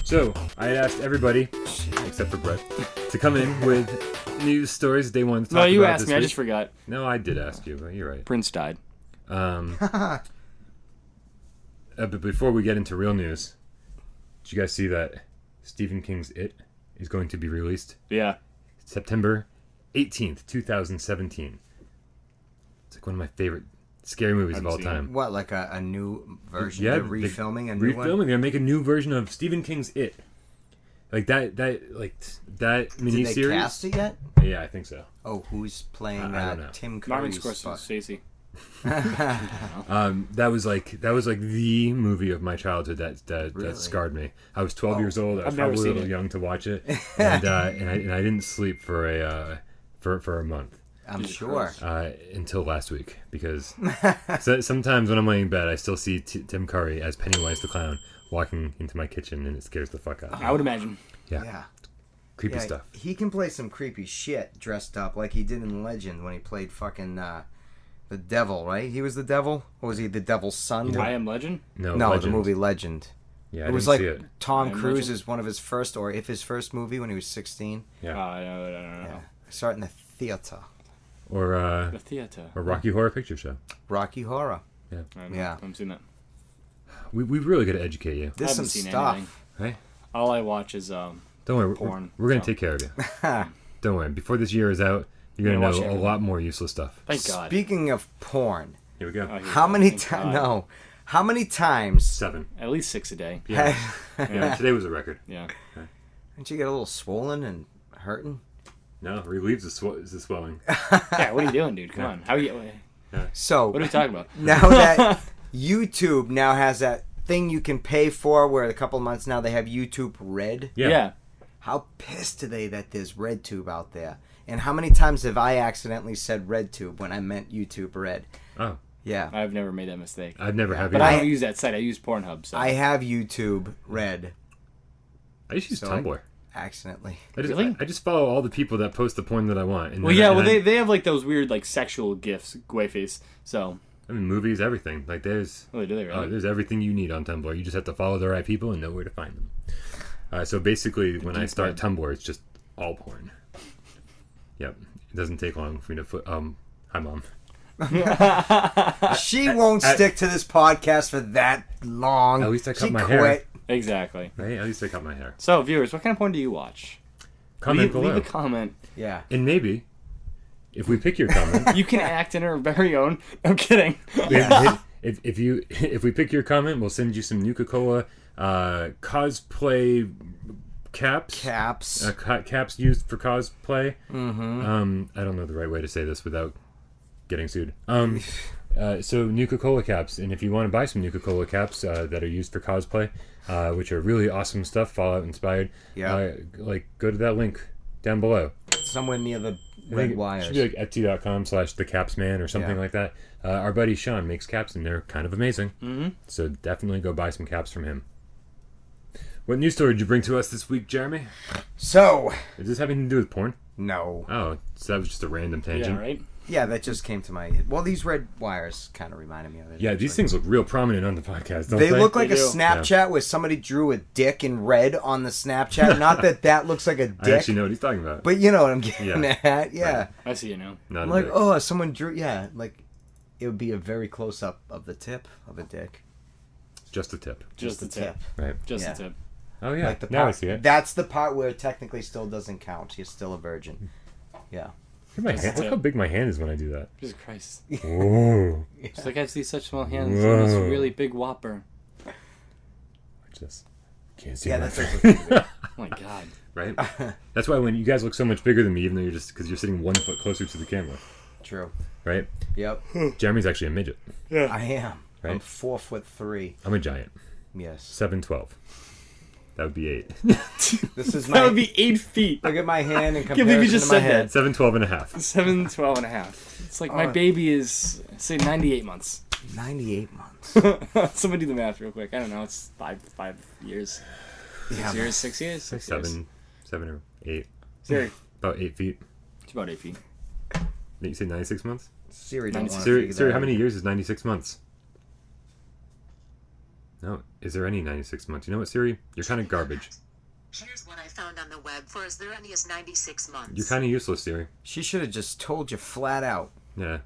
So, I had asked everybody, except for Brett, to come in with news stories they wanted to talk No, you about asked this me. I week. just forgot. No, I did ask you, but you're right. Prince died. But before we get into real news, did you guys see that Stephen King's It is going to be released Yeah. September 18th, 2017. It's like one of my favorite scary movies of all Haven't seen time. What, like a new version? Yeah, They're refilming a new one? Refilming. They're gonna make a new version of Stephen King's It. Like that Did miniseries. they cast it yet? Yeah, I think so. Oh, who's playing I don't know. Tim Martin Curry's spot? Scorsese. That was like the movie of my childhood that Really? scarred me. I was 12 years old. I was I've never probably a seen little it. young to watch it, and I didn't sleep for a month. I'm sure. Until last week, because sometimes when I'm laying in bed, I still see Tim Curry as Pennywise the Clown walking into my kitchen, and it scares the fuck out of me. I would imagine. Yeah. Creepy stuff. He can play some creepy shit dressed up like he did in Legend when he played fucking the devil, right? He was the devil? Or was he the devil's son? I Am Legend? No, No, Legend. the movie Legend. Yeah, It was I like didn't see it. Tom I Am Cruise Legend? is one of his first, or if his first movie when he was 16. Yeah. I don't know. Yeah. Start in the theater. Or The theater. Rocky Horror Picture Show. Rocky Horror. I don't know. Yeah. I haven't seen that. We've really got to educate you, There's some haven't seen stuff. anything. right? All I watch is Don't worry, Porn, we're gonna so. take care of you. Don't worry. Before this year is out, you're I'm gonna gonna know watch a everything. lot more useless stuff. Thank God. Speaking of porn, Here we go. Oh, here how we go. many Thank times? God. No. How many times 7. At least 6 a day. Yeah. Yeah. Today was a record. Yeah. didn't you get a little swollen and hurting? No, relieves the swelling. Yeah, what are you doing, dude? Come on. How are you? So What are we talking about? now that YouTube now has that thing you can pay for, where a couple months now they have YouTube Red. Yeah. How pissed are they that there's RedTube out there? And how many times have I accidentally said RedTube when I meant YouTube Red? Oh, Yeah. I've never made that mistake. I've never had. But I don't use that site. I use Pornhub. So. I have YouTube Red I just use So Tumblr. accidentally. Really? I just follow all the people that post the porn that I want. And Well, then yeah. and Well, I- they have like those weird like sexual gifs, Gwayface. So. I mean, movies, everything. Like there's Oh, do they really? there's everything you need on Tumblr. You just have to follow the right people and know where to find them. So basically, when I start Tumblr, it's just all porn. Yep. It doesn't take long for me to hi mom. She won't stick to this podcast for that long. At least I cut She my quit. hair. Exactly. Right? At least I cut my hair. So, viewers, what kind of porn do you watch? Comment below. Leave a comment. Yeah. And maybe, if we pick your comment, You can act in our very own. I'm kidding. if we pick your comment, we'll send you some Nuka-Cola cosplay caps. Caps. Caps used for cosplay. Mm-hmm. I don't know the right way to say this without getting sued. So Nuka-Cola caps, and if you want to buy some Nuka-Cola caps that are used for cosplay, which are really awesome stuff, Fallout inspired, Yeah. go to that link down below. Somewhere near the I think red it wires. should be like etsy.com/thecapsman or something Yeah. like that. Our buddy Sean makes caps, and they're kind of amazing. Mm-hmm. So definitely go buy some caps from him. What news story did you bring to us this week, Jeremy? So, Is this having to do with porn? no. Oh, so that was just a random tangent. Yeah, right? Yeah, that just came to my head. Well, these red wires kind of reminded me of it. Yeah, these things look real prominent on the podcast, don't They they? look like They a do. Snapchat where somebody drew a dick in red on the Snapchat. Not that looks like a I dick, actually know what he's talking about. but you know what I'm getting Yeah. at. Yeah. Right. I see you now. Not I'm a like, dick. oh, someone drew. Yeah, like it would be a very close up of the tip of a dick. Just a tip. Just the tip. Right. Just Yeah. the tip. Oh, yeah. Like the Now I part, see it. That's the part where it technically still doesn't count. You're still a virgin. Yeah. Look, at my Just hand. a Look tip. how big my hand is when I do that. Jesus Christ. Whoa. It's like I see such small hands and this Whoa. really big whopper. Watch this. Can't see Yeah, my that's face. Oh my God. Right? That's why when you guys look so much bigger than me, even though because you're sitting 1 foot closer to the camera. True. Right? Yep. Jeremy's actually a midget. I am. Right. I'm 4'3". I'm a giant. Yes. 7'12". That would be 8. This is That my. would be 8 feet. Look at my hand in Can't believe you comparison just to my said that. head. 7'12" and a half. 7, 12 and a half. It's like my baby is, say, 98 months. 98 months. Somebody do the math real quick. I don't know. It's 5 years. 6 years? 6 years? 6 years. 7 or 8. Siri. About 8 feet. It's about 8 feet. You say 96 months? Siri don't want to Siri, how many years is 96 months? No, is there any 96 months? You know what, Siri? You're kind of garbage. Here's what I found on the web for is there any is 96 months. You're kind of useless, Siri. She should have just told you flat out. Yeah.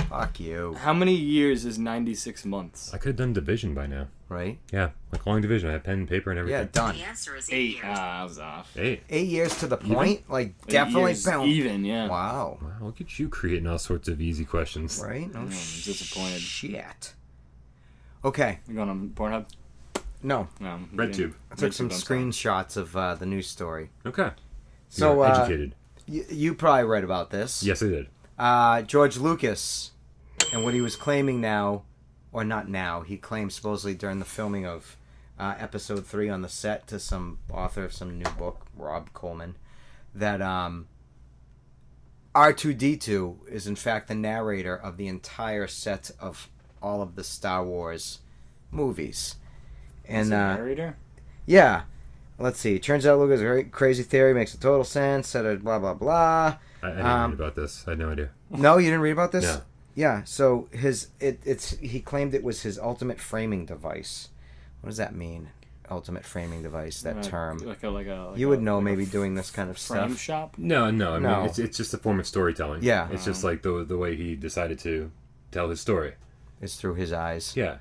Fuck you. How many years is 96 months? I could have done division by now. Right? Yeah, like long division. I have pen, paper, and everything. Yeah, done. The answer is 8. 8 years. I was off. 8. 8 years to the point? Even? Like, 8 definitely. years even, yeah. Wow. Wow, look at you creating all sorts of easy questions. Right? I'm disappointed. Shit. Okay. You going on Pornhub? No. No. RedTube. I took some screenshots of the news story. Okay. So, You're educated. You probably read about this. Yes, I did. George Lucas, and what he was claiming now, or not now, he claimed supposedly during the filming of episode 3 on the set to some author of some new book, Rob Coleman, that R2-D2 is in fact the narrator of the entire set of all of the Star Wars movies. And narrator? yeah. Let's see. Turns out Lucas' very crazy theory makes a total sense. Said blah blah blah. I didn't read about this. I had no idea. No, you didn't read about this? No. Yeah. So he claimed it was his ultimate framing device. What does that mean? Ultimate framing device. That term. You would know maybe doing this kind of frame stuff. shop? No. I mean, No. it's just a form of storytelling. Yeah. It's just like the way he decided to tell his story. It's through his eyes. Yeah.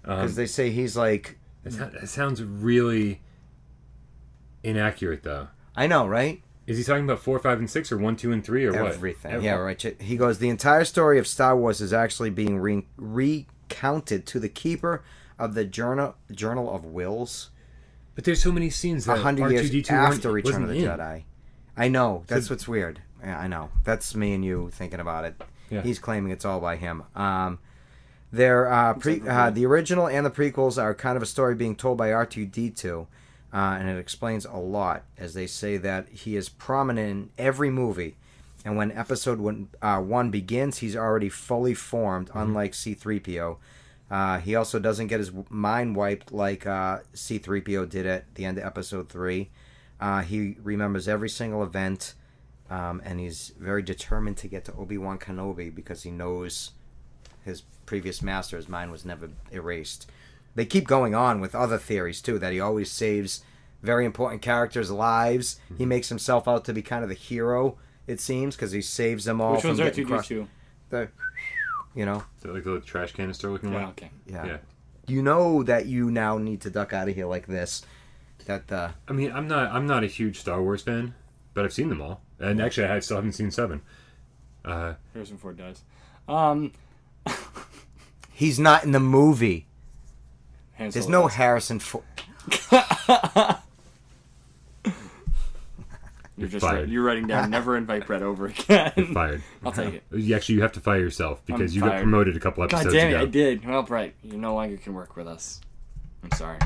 Because they say he's like. It sounds really inaccurate, though. I know, right? Is he talking about 4, 5, and 6, or 1, 2, and 3, or what? Everything. Yeah, right. He goes, the entire story of Star Wars is actually being recounted to the keeper of the Journal of Wills. But there's so many scenes that 100 years R2-D2 after Return of the in. Jedi. I know. That's what's weird. Yeah, I know. That's me and you thinking about it. Yeah. He's claiming it's all by him. The original and the prequels are kind of a story being told by R2-D2, and it explains a lot, as they say that he is prominent in every movie, and when episode 1 begins, he's already fully formed, unlike C-3PO. He also doesn't get his mind wiped like C-3PO did at the end of episode 3. He remembers every single event, and he's very determined to get to Obi-Wan Kenobi because he knows his previous master's mind was never erased. They keep going on with other theories too, that he always saves very important characters' lives. He makes himself out to be kind of the hero, it seems, because he saves them all. Which from ones are getting crushed. R2-D2? The, you know. Is that like the trash canister looking one? Yeah, okay. Yeah. You know that you now need to duck out of here like this. That. I mean, I'm not a huge Star Wars fan, but I've seen them all, and actually, I still haven't seen 7. Harrison Ford dies. He's not in the movie. Han There's Solo no dies. Harrison Ford. You're writing down never invite Brett over again. You're fired. I'll take it. Actually, you have to fire yourself because I'm you got fired. promoted a couple episodes God damn it, ago. I did. Well, Brett, you no longer can work with us. I'm sorry.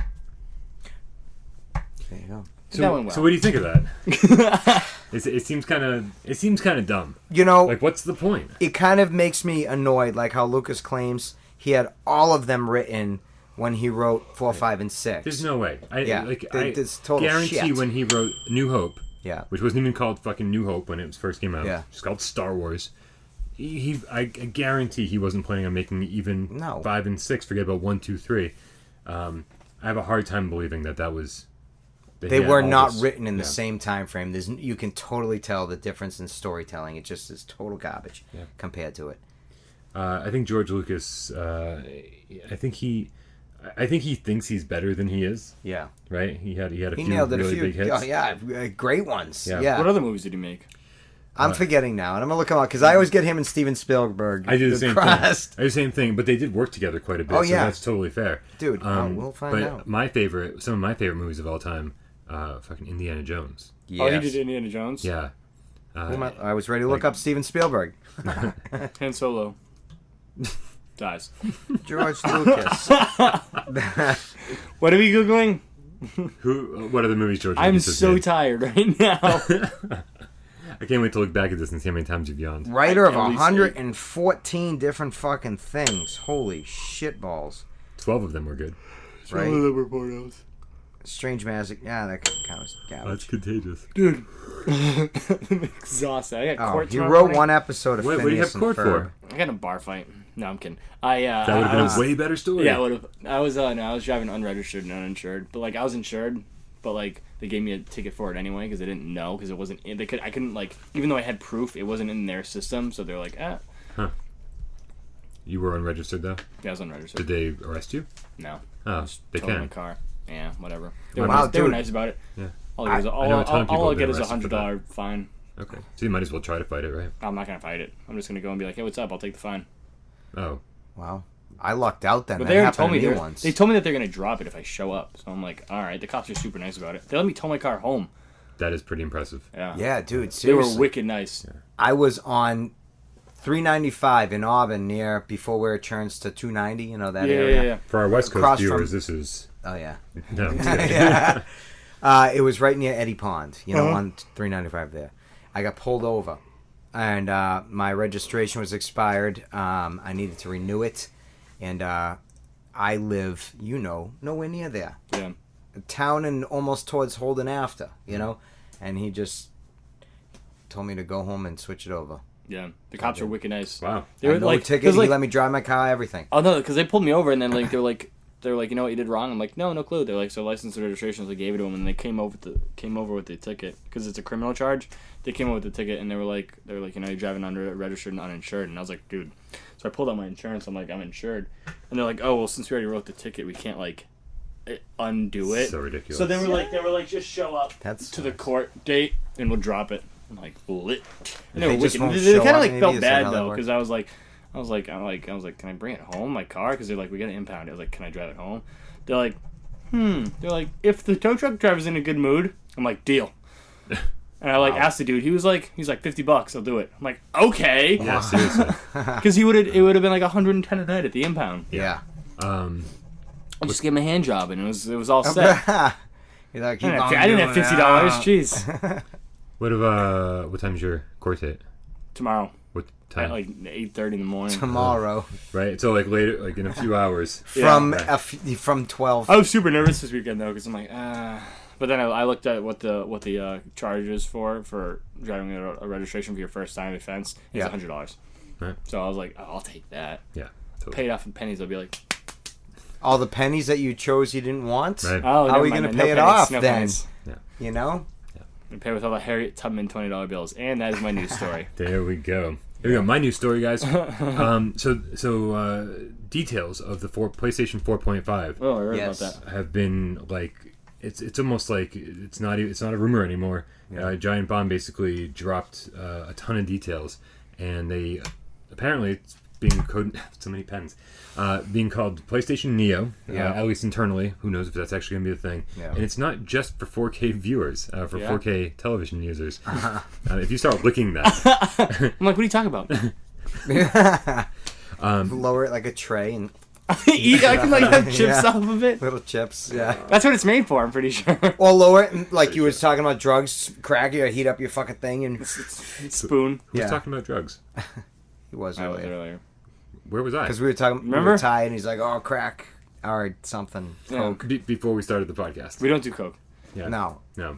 There you go. That went well. So what do you think of that? It seems kind of dumb. You know, Like, what's the point? it kind of makes me annoyed, like how Lucas claims he had all of them written when he wrote 4, 5, and 6. There's no way. I It's total guarantee shit. when he wrote New Hope, Yeah. which wasn't even called fucking New Hope when it first came out. Yeah. It's called Star Wars. I guarantee he wasn't planning on making even 5 and 6. Forget about 1, 2, 3. I have a hard time believing that was. They were not written in the same time frame. You can totally tell the difference in storytelling. It just is total garbage compared to it. I think George Lucas. I think he thinks he's better than he is. Yeah. Right. He had a few nailed it, really big hits. Oh, yeah, great ones. Yeah. What other movies did he make? I'm forgetting now, and I'm gonna look him up because I always get him and Steven Spielberg. I do the same crossed. thing. I do the same thing, but they did work together quite a bit. Oh, So yeah. that's totally fair, Dude. We'll find but out. some of my favorite movies of all time, fucking Indiana Jones. Yes. Oh, he did Indiana Jones? Yeah. I was ready to look up Steven Spielberg. Han Solo dies. George Lucas. What are we Googling? What are the movies George I'm Lucas has so made? tired right now. I can't wait to look back at this and see how many times you've yawned. Writer of At least 114 different fucking things. Holy shitballs. 12 of them were good. Right? them were pornos. Strange Magic. Yeah, that counts. That's contagious. Dude. I'm exhausted. I got Oh, court he tomorrow wrote morning. one episode of Wait, what do you have Phineas and court Ferb. for? I got in a bar fight. No, I'm kidding. That would have been a way better story. Yeah, it would have. I was driving unregistered and uninsured, but like I was insured, but like they gave me a ticket for it anyway because they didn't know because it wasn't. I couldn't like even though I had proof, it wasn't in their system, so they're like, Huh. You were unregistered though? Yeah, I was unregistered. Did they arrest you? No. Oh, they Towed my can. car. Yeah, whatever. Wow, They were dude. nice about it. Yeah. All I know a ton of people I'll have get been is a arrested for $100 fine. Okay. So you might as well try to fight it, right? I'm not gonna fight it. I'm just gonna go and be like, hey, what's up? I'll take the fine. Oh. Wow. I lucked out then. But That they already happened told to me me once. they told me that they're gonna drop it if I show up. So I'm like, all right. The cops are super nice about it. They let me tow my car home. That is pretty impressive. Yeah. Yeah, dude, They seriously. were wicked nice. I was on 395 in Auburn near before where it turns to 290, you know, that area. Yeah. For our West Coast Across viewers, from- this is... Oh, yeah. No. Yeah. It was right near Eddie Pond, you know, on 395 there. I got pulled over, and my registration was expired. I needed to renew it, and I live, you know, nowhere near there. Yeah. A town and almost towards Holden after, you know, and he just told me to go home and switch it over. Yeah. The cops were wicked nice. Wow. They were No like, ticket. 'cause, He like, let me drive my car, everything. oh no, because they pulled me over and then like they were like, you know what you did wrong. I'm like, no clue. They're like, so license and registration. So I gave it to them, and they came over with the ticket because it's a criminal charge. They came over with the ticket, and they were like, you know, you're driving registered and uninsured. And I was like, dude. So I pulled out my insurance. I'm like, I'm insured, and they're like, oh well, since we already wrote the ticket, we can't like undo it. So ridiculous. So they were like, just show up That's to the court date, and we'll drop it. I'm like, lit. And They they were just wicked. won't They show kind up, of like maybe? felt Is that bad how that though, works? because I was like, can I bring it home, my car? Because they're like, we got to impound it. I was like, can I drive it home? They're like, They're like, if the tow truck driver's in a good mood, I'm like, deal. And I like asked the dude. He's like $50. I'll do it. I'm like, okay. Yeah, seriously. Because it would have been like $110 a night at the impound. Yeah. I just gave him a hand job and it was all set. You're like, I didn't have $50. Jeez. What time's your court date? Tomorrow What at time? like 8:30 in the morning. Tomorrow. Right? So like later, like in a few hours. From Yeah. from 12. I was super nervous this weekend though because I'm like, But then I looked at what the charge is for driving a registration for your first time offense. It's $100. Right. So I was like, I'll take that. Yeah. Totally. Pay it off in pennies. I'll be like, All the pennies that you chose you didn't want? Right. oh, How are never we mind, going to no pay it pennies, off no then? pennies. You know? And pay with all the Harriet Tubman $20 bills, and that is my news story. There we go. Here we go. My new story, guys. So details of the PlayStation 4.5 Oh, I heard Yes. about that. have been like it's almost like it's not a rumor anymore. Giant Bomb basically dropped a ton of details, and they apparently it's being coded so many pens. Being called PlayStation Neo, at least internally. Who knows if that's actually going to be a thing? Yeah. And it's not just for 4K viewers, for Yeah. 4K television users. If you start licking that, I'm like, what are you talking about? Lower it like a tray and I can like have chips Yeah. off of it. little chips. Yeah. That's what it's made for. I'm pretty sure. Or lower it and, like you was talking about drugs, crack it, or heat up your fucking thing. And Spoon. who's Yeah. talking about drugs? he was I was earlier. earlier. Where was I? Because we were talking, Remember? we were tied, and he's like, oh, crack. Or something. Yeah. Coke. Before we started the podcast. We don't do coke. Yeah. No. No.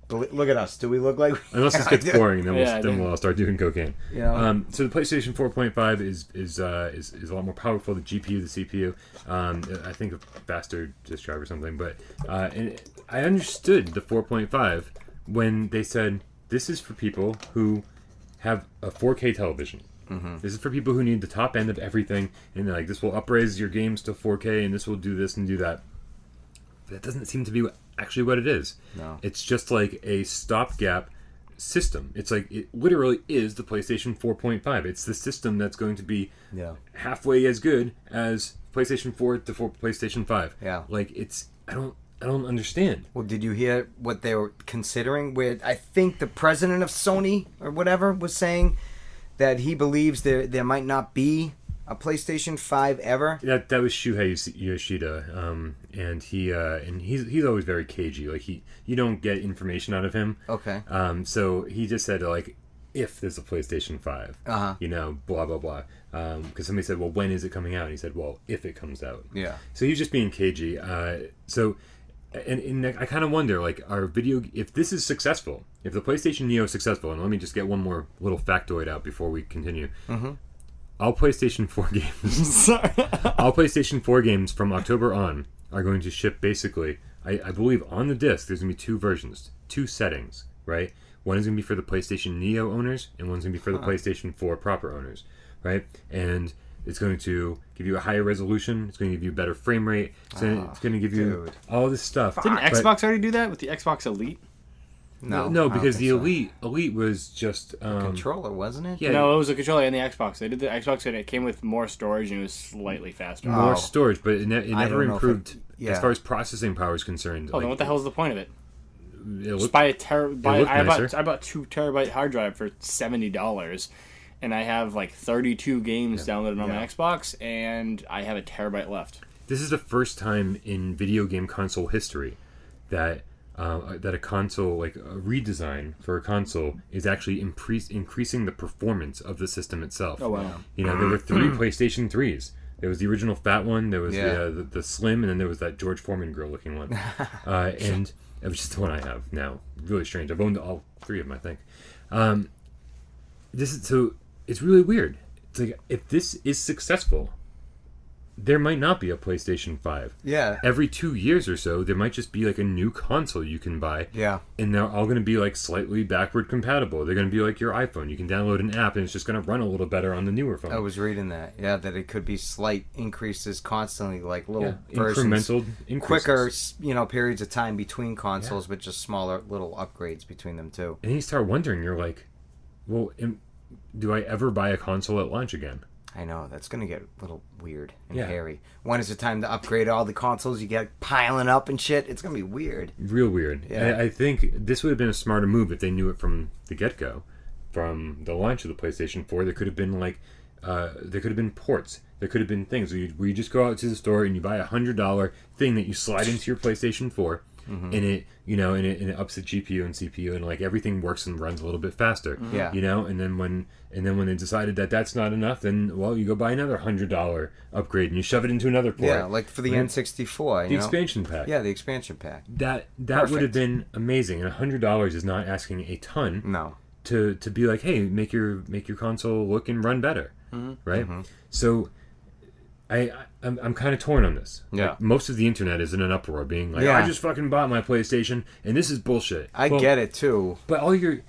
But look at us. Do we look like... Unless this gets boring, then Yeah, then we'll all start doing cocaine. You know? So the PlayStation 4.5 is a lot more powerful. The GPU, the CPU. I think a faster disk drive or something. But and I understood the 4.5 when they said this is for people who have a 4K television. This is for people who need the top end of everything, and like this will upraise your games to 4K, and this will do this and do that. But that doesn't seem to be actually what it is. No. It's just like a stopgap system. It's like it literally is the PlayStation 4.5. It's the system that's going to be Yeah. halfway as good as PlayStation 4 to PlayStation 5. Yeah. Like it's I don't understand. Well, did you hear what they were considering? Where I think the president of Sony or whatever was saying that he believes there might not be A PlayStation 5 ever? That was Shuhei Yoshida, and he's always very cagey. Like you don't get information out of him. Okay. So he just said like, if there's a PlayStation 5, Uh-huh. blah blah blah. Because somebody said, well, when is it coming out? And he said, well, if it comes out. Yeah. So he's just being cagey. And I kind of wonder, like, if this is successful, if the PlayStation Neo is successful, and let me just get one more little factoid out before we continue. Mm-hmm. All PlayStation 4 games, all PlayStation 4 games from October on are going to ship basically. I believe on the disc there's going to be two versions, two settings, right? One is going to be for the PlayStation Neo owners, and one's going to be for the PlayStation 4 proper owners, right? And it's going to give you a higher resolution. It's going to give you a better frame rate. It's going to give you all this stuff. Didn't Xbox already do that with the Xbox Elite? No, because the Elite was just controller, wasn't it? Yeah, no, it was a controller and the Xbox. They did the Xbox and it came with more storage and it was slightly faster. more storage, but it never improved yeah. as far as processing power is concerned. Oh, then what the hell is the point of it? It Just buy a I nicer. bought 2 terabyte hard drive for $70, and I have like 32 games downloaded on my Xbox, and I have a terabyte left. This is the first time in video game console history that a console, like a redesign for a console, is actually increasing the performance of the system itself. Oh wow! There were 3 PlayStation 3s. There was the original fat one. There was the slim, and then there was that George Foreman grill looking one. And it was just the one I have now. Really strange. I've owned all 3 of them, I think. It's really weird. It's like, if this is successful, there might not be a PlayStation 5. Yeah. Every 2 years or so, there might just be like a new console you can buy. Yeah. And they're all going to be like slightly backward compatible. They're going to be like your iPhone. You can download an app and it's just going to run a little better on the newer phone. I was reading that. Yeah, that it could be slight increases constantly, like little versions. Incremental increases. Quicker, periods of time between consoles, but just smaller little upgrades between them too. And you start wondering, you're like, well, do I ever buy a console at launch again? I know, that's going to get a little weird and Yeah. hairy. When is the time to upgrade all the consoles you get piling up and shit? It's going to be weird. Real weird. Yeah. I think this would have been a smarter move if they knew it from the get-go. From the launch of the PlayStation 4, there could have been there could have been ports. There could have been things where you just go out to the store and you buy $100 thing that you slide into your PlayStation 4, and it and it ups the GPU and CPU, and like everything works and runs a little bit faster. Yeah. And then when they decided that that's not enough, then you go buy another $100 upgrade and you shove it into another port. Yeah, like for the N64, the expansion pack. Yeah, the expansion pack. That would have been amazing, and $100 is not asking a ton. No. To be like, hey, make your console look and run better, right? So, I'm kind of torn on this. Yeah. Like, most of the internet is in an uproar, being like, Yeah. I just fucking bought my PlayStation, and this is bullshit. I get it too. But the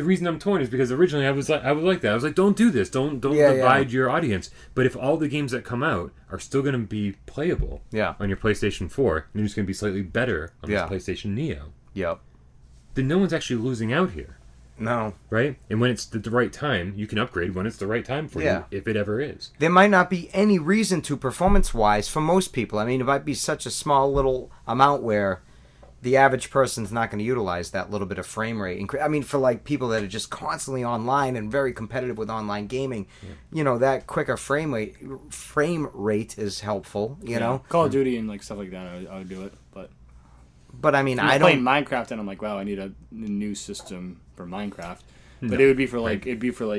reason I'm torn is because originally I was like that. I was like, don't do this. Don't divide your audience. But if all the games that come out are still going to be playable on your PlayStation 4, and they're just going to be slightly better on this PlayStation Neo, then no one's actually losing out here. No. Right? And when it's the right time, you can upgrade when it's the right time for you, if it ever is. There might not be any reason to, performance-wise, for most people. I mean, it might be such a small little amount where the average person's not going to utilize that little bit of frame rate. I mean, for like people that are just constantly online and very competitive with online gaming, that quicker frame rate is helpful, you know? Call of Duty and like stuff like that, I would do it, But I mean, I'm playing Minecraft and I'm like, wow, I need a new system for Minecraft. But it would be for like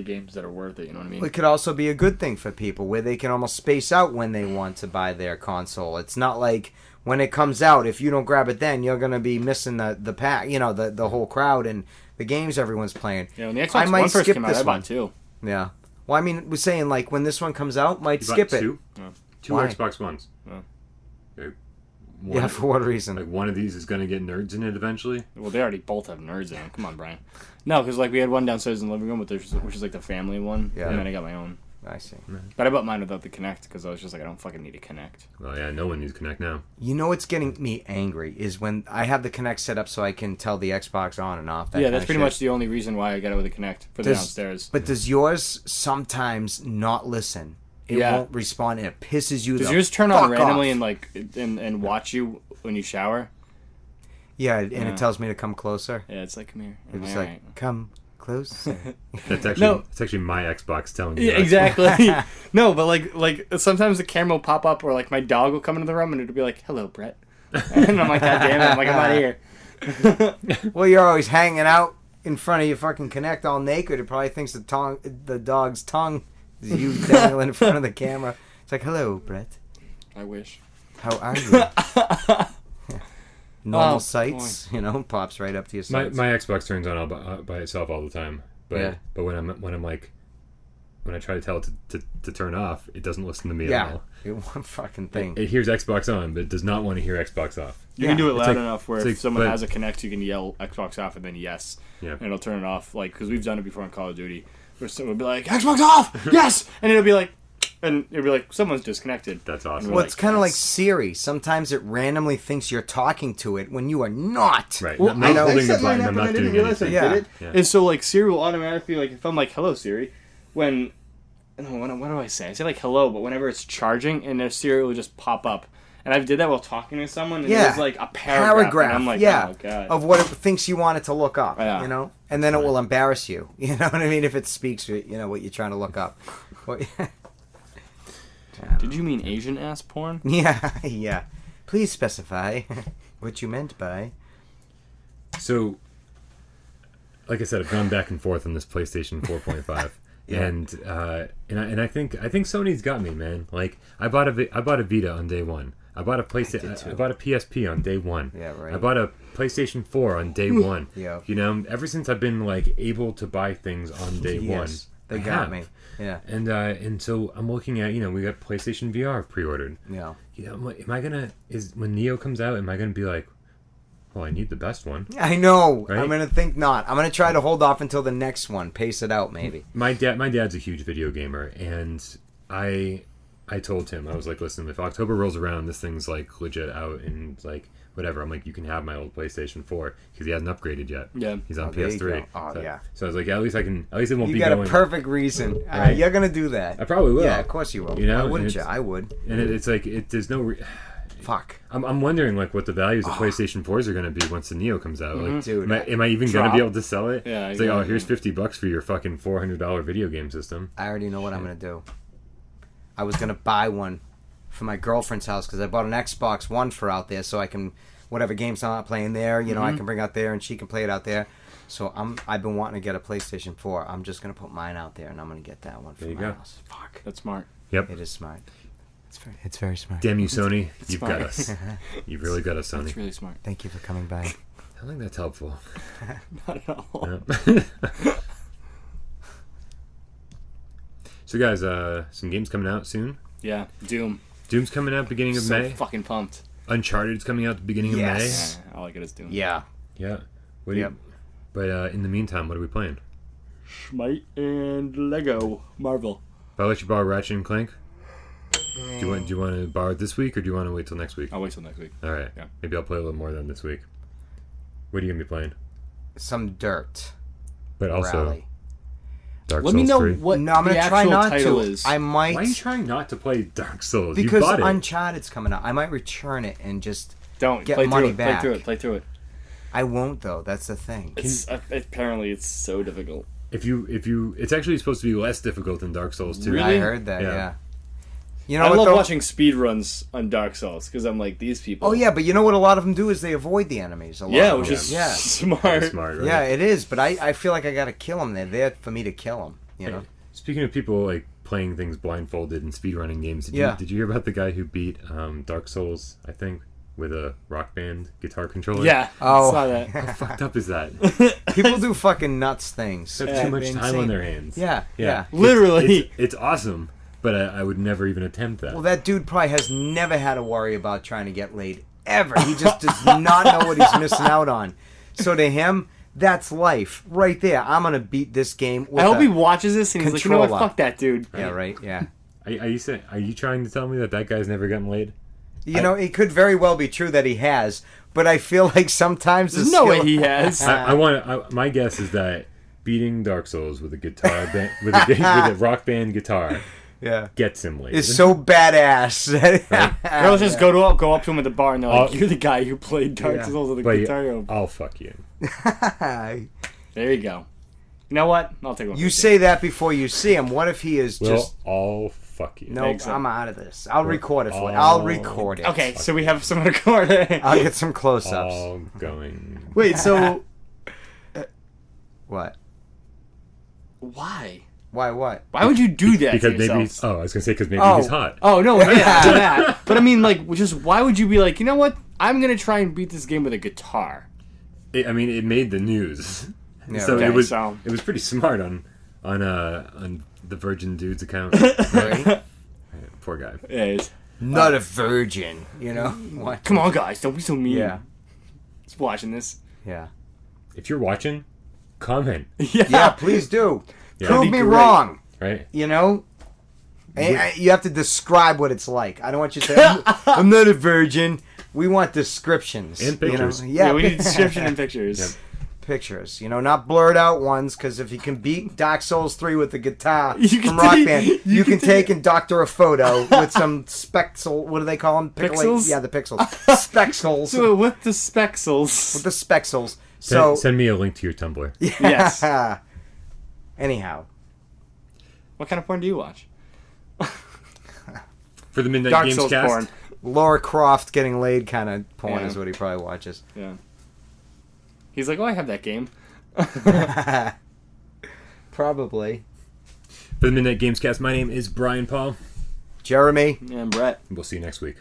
games that are worth it. You know what I mean? It could also be a good thing for people where they can almost space out when they want to buy their console. It's not like when it comes out, if you don't grab it then, you're gonna be missing the pack. The whole crowd and the games everyone's playing. Yeah, when the Xbox One first came out, I bought 2. Yeah. Well, I mean, we're saying like when this one comes out, might skip it. 2? Yeah. 2 Why? Xbox Ones. Yeah. Yeah, for what reason? Like one of these is going to get nerds in it eventually. Well, they already both have nerds in them. Come on, Brian. No, because like we had one downstairs in the living room, which is like the family one. Yeah. And then I got my own. I see. But I bought mine without the Kinect because I was just like, I don't fucking need a Kinect. Well, yeah, no one needs Kinect now. You know what's getting me angry is when I have the Kinect set up so I can tell the Xbox on and off. Yeah, that's pretty much the only reason why I got it with a Kinect for the downstairs. But does yours sometimes not listen? It won't respond and it pisses you. Does yours turn on randomly off. and like and watch you when you shower? Yeah, and it tells me to come closer. Yeah, it's like, come here. It's all like, right. come close. That's actually No. it's actually my Xbox telling me. Yeah, that. exactly. No, but like sometimes the camera will pop up, or like my dog will come into the room and it'll be like, "Hello, Brett," and I'm like, "God damn it!" I'm like, "I'm out of here." Well, you're always hanging out in front of your fucking Kinect all naked. It probably thinks the dog's tongue is you dangling in front of the camera. It's like, hello, Brett. I wish. How are you? Normal Oh, sights, pops right up to your My sights. Xbox turns on all by itself all the time. But Yeah. but when I try to tell it to turn off, it doesn't listen to me at Yeah, all. one fucking thing. It hears Xbox on, but it does not want to hear Xbox off. You can do it It's loud like- enough where it's if like- someone but- has a Kinect, you can yell Xbox off and then yes, Yeah. and it'll turn it off. Like because we've done it before on Call of Duty, where someone would be like Xbox off, yes, and it'll be like someone's disconnected. That's awesome. Well, it's kind of like Siri. Sometimes it randomly thinks you're talking to it when you are not. Right. Well, I'm not I holding the set mine button. up I'm and not I didn't doing realize I anything. Yeah. did it. Yeah. And so like Siri will automatically like if I'm like hello Siri, what do I say? I say like hello, but whenever it's charging and their Siri will just pop up. And I did that while talking to someone, and Yeah. it was like a paragraph. And I'm like, yeah, oh god. of what it thinks you want it to look up, Yeah. and then it will embarrass you. You know what I mean? If it speaks, what you're trying to look up. Did you mean Asian ass porn? Yeah. Please specify what you meant by. So, like I said, I've gone back and forth on this PlayStation 4.5, Yeah. and I think Sony's got me, man. Like I bought a Vita on day one. I bought a PlayStation. I bought a PSP on day one. Yeah, right. I bought a PlayStation 4 on day one. Yeah. Ever since I've been like able to buy things on day one, Yes, they I got have. me. Yeah. And so I'm looking at we got PlayStation VR pre-ordered. Yeah. I'm like, when Neo comes out, am I gonna be like, well, I need the best one. I know. Right? I'm gonna think not. I'm gonna try to hold off until the next one. Pace it out, maybe. My dad's a huge video gamer, and I told him, I was like, listen, if October rolls around, this thing's like legit out and like whatever. I'm like, you can have my old PlayStation 4 because he hasn't upgraded yet. Yeah. He's on there you PS3. go. Oh, so, yeah. So I was like, at least it won't You be got going. a perfect reason. Right? You're gonna do that. I probably will. Yeah, of course you will. Why wouldn't you? I would. And it's like there's no. Fuck. I'm wondering like what the values of PlayStation 4s are going to be once the Neo comes out. Like, Dude, am I even going to be able to sell it? Yeah, It's like, oh, exactly. here's $50 for your fucking $400 video game system. I already know what I'm gonna do. I was gonna buy one for my girlfriend's house because I bought an Xbox One for out there, so I can whatever games I'm not playing there, I can bring out there and she can play it out there. So I've been wanting to get a PlayStation 4. I'm just gonna put mine out there and I'm gonna get that one for There you my go. house. Fuck. That's smart. Yep. It is smart. It's very smart. Damn you, Sony. You've smart. got us. You've really got us, Sony. That's really smart. Thank you for coming by. I think that's helpful. Not at all. Yeah. So, guys, some games coming out soon. Yeah. Doom. Doom's coming out beginning of So May. fucking pumped. Uncharted's coming out the beginning of Yes. Yeah, all I get is Doom. Yeah. May. Yeah. What do Yep. you, but in the meantime, what are we playing? Smite and Lego Marvel. If I let you borrow Ratchet and Clank, do you want to borrow it this week or do you want to wait till next week? I'll wait till next week. All right. Yeah. Maybe I'll play a little more than this week. What are you gonna be playing? Some dirt. But also Rally. Dark Let Souls me know 3. what No, I'm the gonna try actual not title to. is. I might Why are you trying not to play Dark Souls? because you bought it. Uncharted's coming out. I might return it and just Don't get play money through it. back. Play through it. I won't though. That's the thing. It's apparently it's so difficult. If you, it's actually supposed to be less difficult than Dark Souls 2. Really? I heard that. Yeah. Yeah. You know I what? love though? watching speedruns on Dark Souls because I'm like these people. Oh yeah, but you know what? A lot of them do is they avoid the enemies. A lot Yeah, of which them. is yeah. smart. That's smart, right? Yeah, it is. But I feel like I gotta kill them. They're there for me to kill them. You know. Speaking of people like playing things blindfolded in speedrunning games, Yeah. did you hear about the guy who beat Dark Souls, I think, with a Rock Band guitar controller? Yeah. Oh. I saw that. How fucked up is that? People do fucking nuts things. They have too much They're time insane. on their hands. Yeah. Yeah. Literally. It's awesome, but I would never even attempt that. Well, that dude probably has never had to worry about trying to get laid ever. He just does not know what he's missing out on. So to him, that's life right there. I'm gonna beat this game. With I hope a- he watches this and he's like, you know what? controller. Fuck that dude. Yeah. Right. Yeah. Are you trying to tell me that guy's never gotten laid? You know, it could very well be true that he has, but I feel like sometimes There's no way he has. My guess is that beating Dark Souls with a guitar with a Rock Band guitar Yeah. gets him laid. Is so badass. Girls just go up to him at the bar and they're like, Oh. "You're the guy who played Dark Yeah. Souls with a But guitar." I'll fuck you. There you go. You know what? I'll take one. You say that before you see him. What if he is We'll just... all fuck you. Nope, so. I'm out of this. I'll record it for you. all- I'll record it. Okay, so we have some recording. I'll get some close-ups. All going. Wait, so What? why? Why what? Why would you do that Because to maybe. yourself? I was gonna say because maybe Oh. he's hot. Oh no, yeah, that. But I mean, like, just why would you be like, you know what? I'm gonna try and beat this game with a guitar. It made the news. Yeah, so okay, it was so- it was pretty smart on the Virgin Dude's account. Right? Poor guy. Yeah, it's, Not a virgin, you know? What? come on, guys, don't be so mean. Yeah. Just watching this. Yeah. If you're watching, comment. Yeah, please do. Yeah. Prove That'd be me great. wrong, Right? you know? And you have to describe what it's like. I don't want you to say, I'm not a virgin. We want descriptions. And pictures. You know? Yeah, we need description and pictures. Yep. Pictures, you know, not blurred out ones, because if you can beat Dark Souls 3 with the guitar You can from Rock take- Band, you you can can take and doctor a photo with some spexel, what do they call them? Pixels? Yeah, the pixels. Spexels. So with the spexels. With the spexels. So, Send me a link to your Tumblr. Yes. Anyhow, What kind of porn do you watch? For the Midnight Dark Souls Gamescast. porn. Laura Croft getting laid kind of porn Yeah. is what he probably watches. Yeah. He's like, oh, I have that game. Probably. For the Midnight Gamescast, my name is Brian Paul. Jeremy. And Brett. We'll see you next week.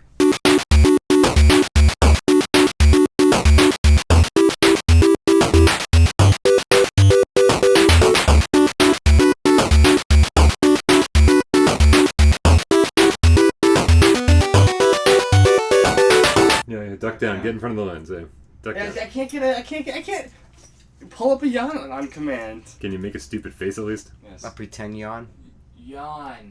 Yeah, duck down. Get in front of the lens. Duck down. I can't pull up a yawn on command. Can you make a stupid face at least? Yes. A pretend yawn. Yawn.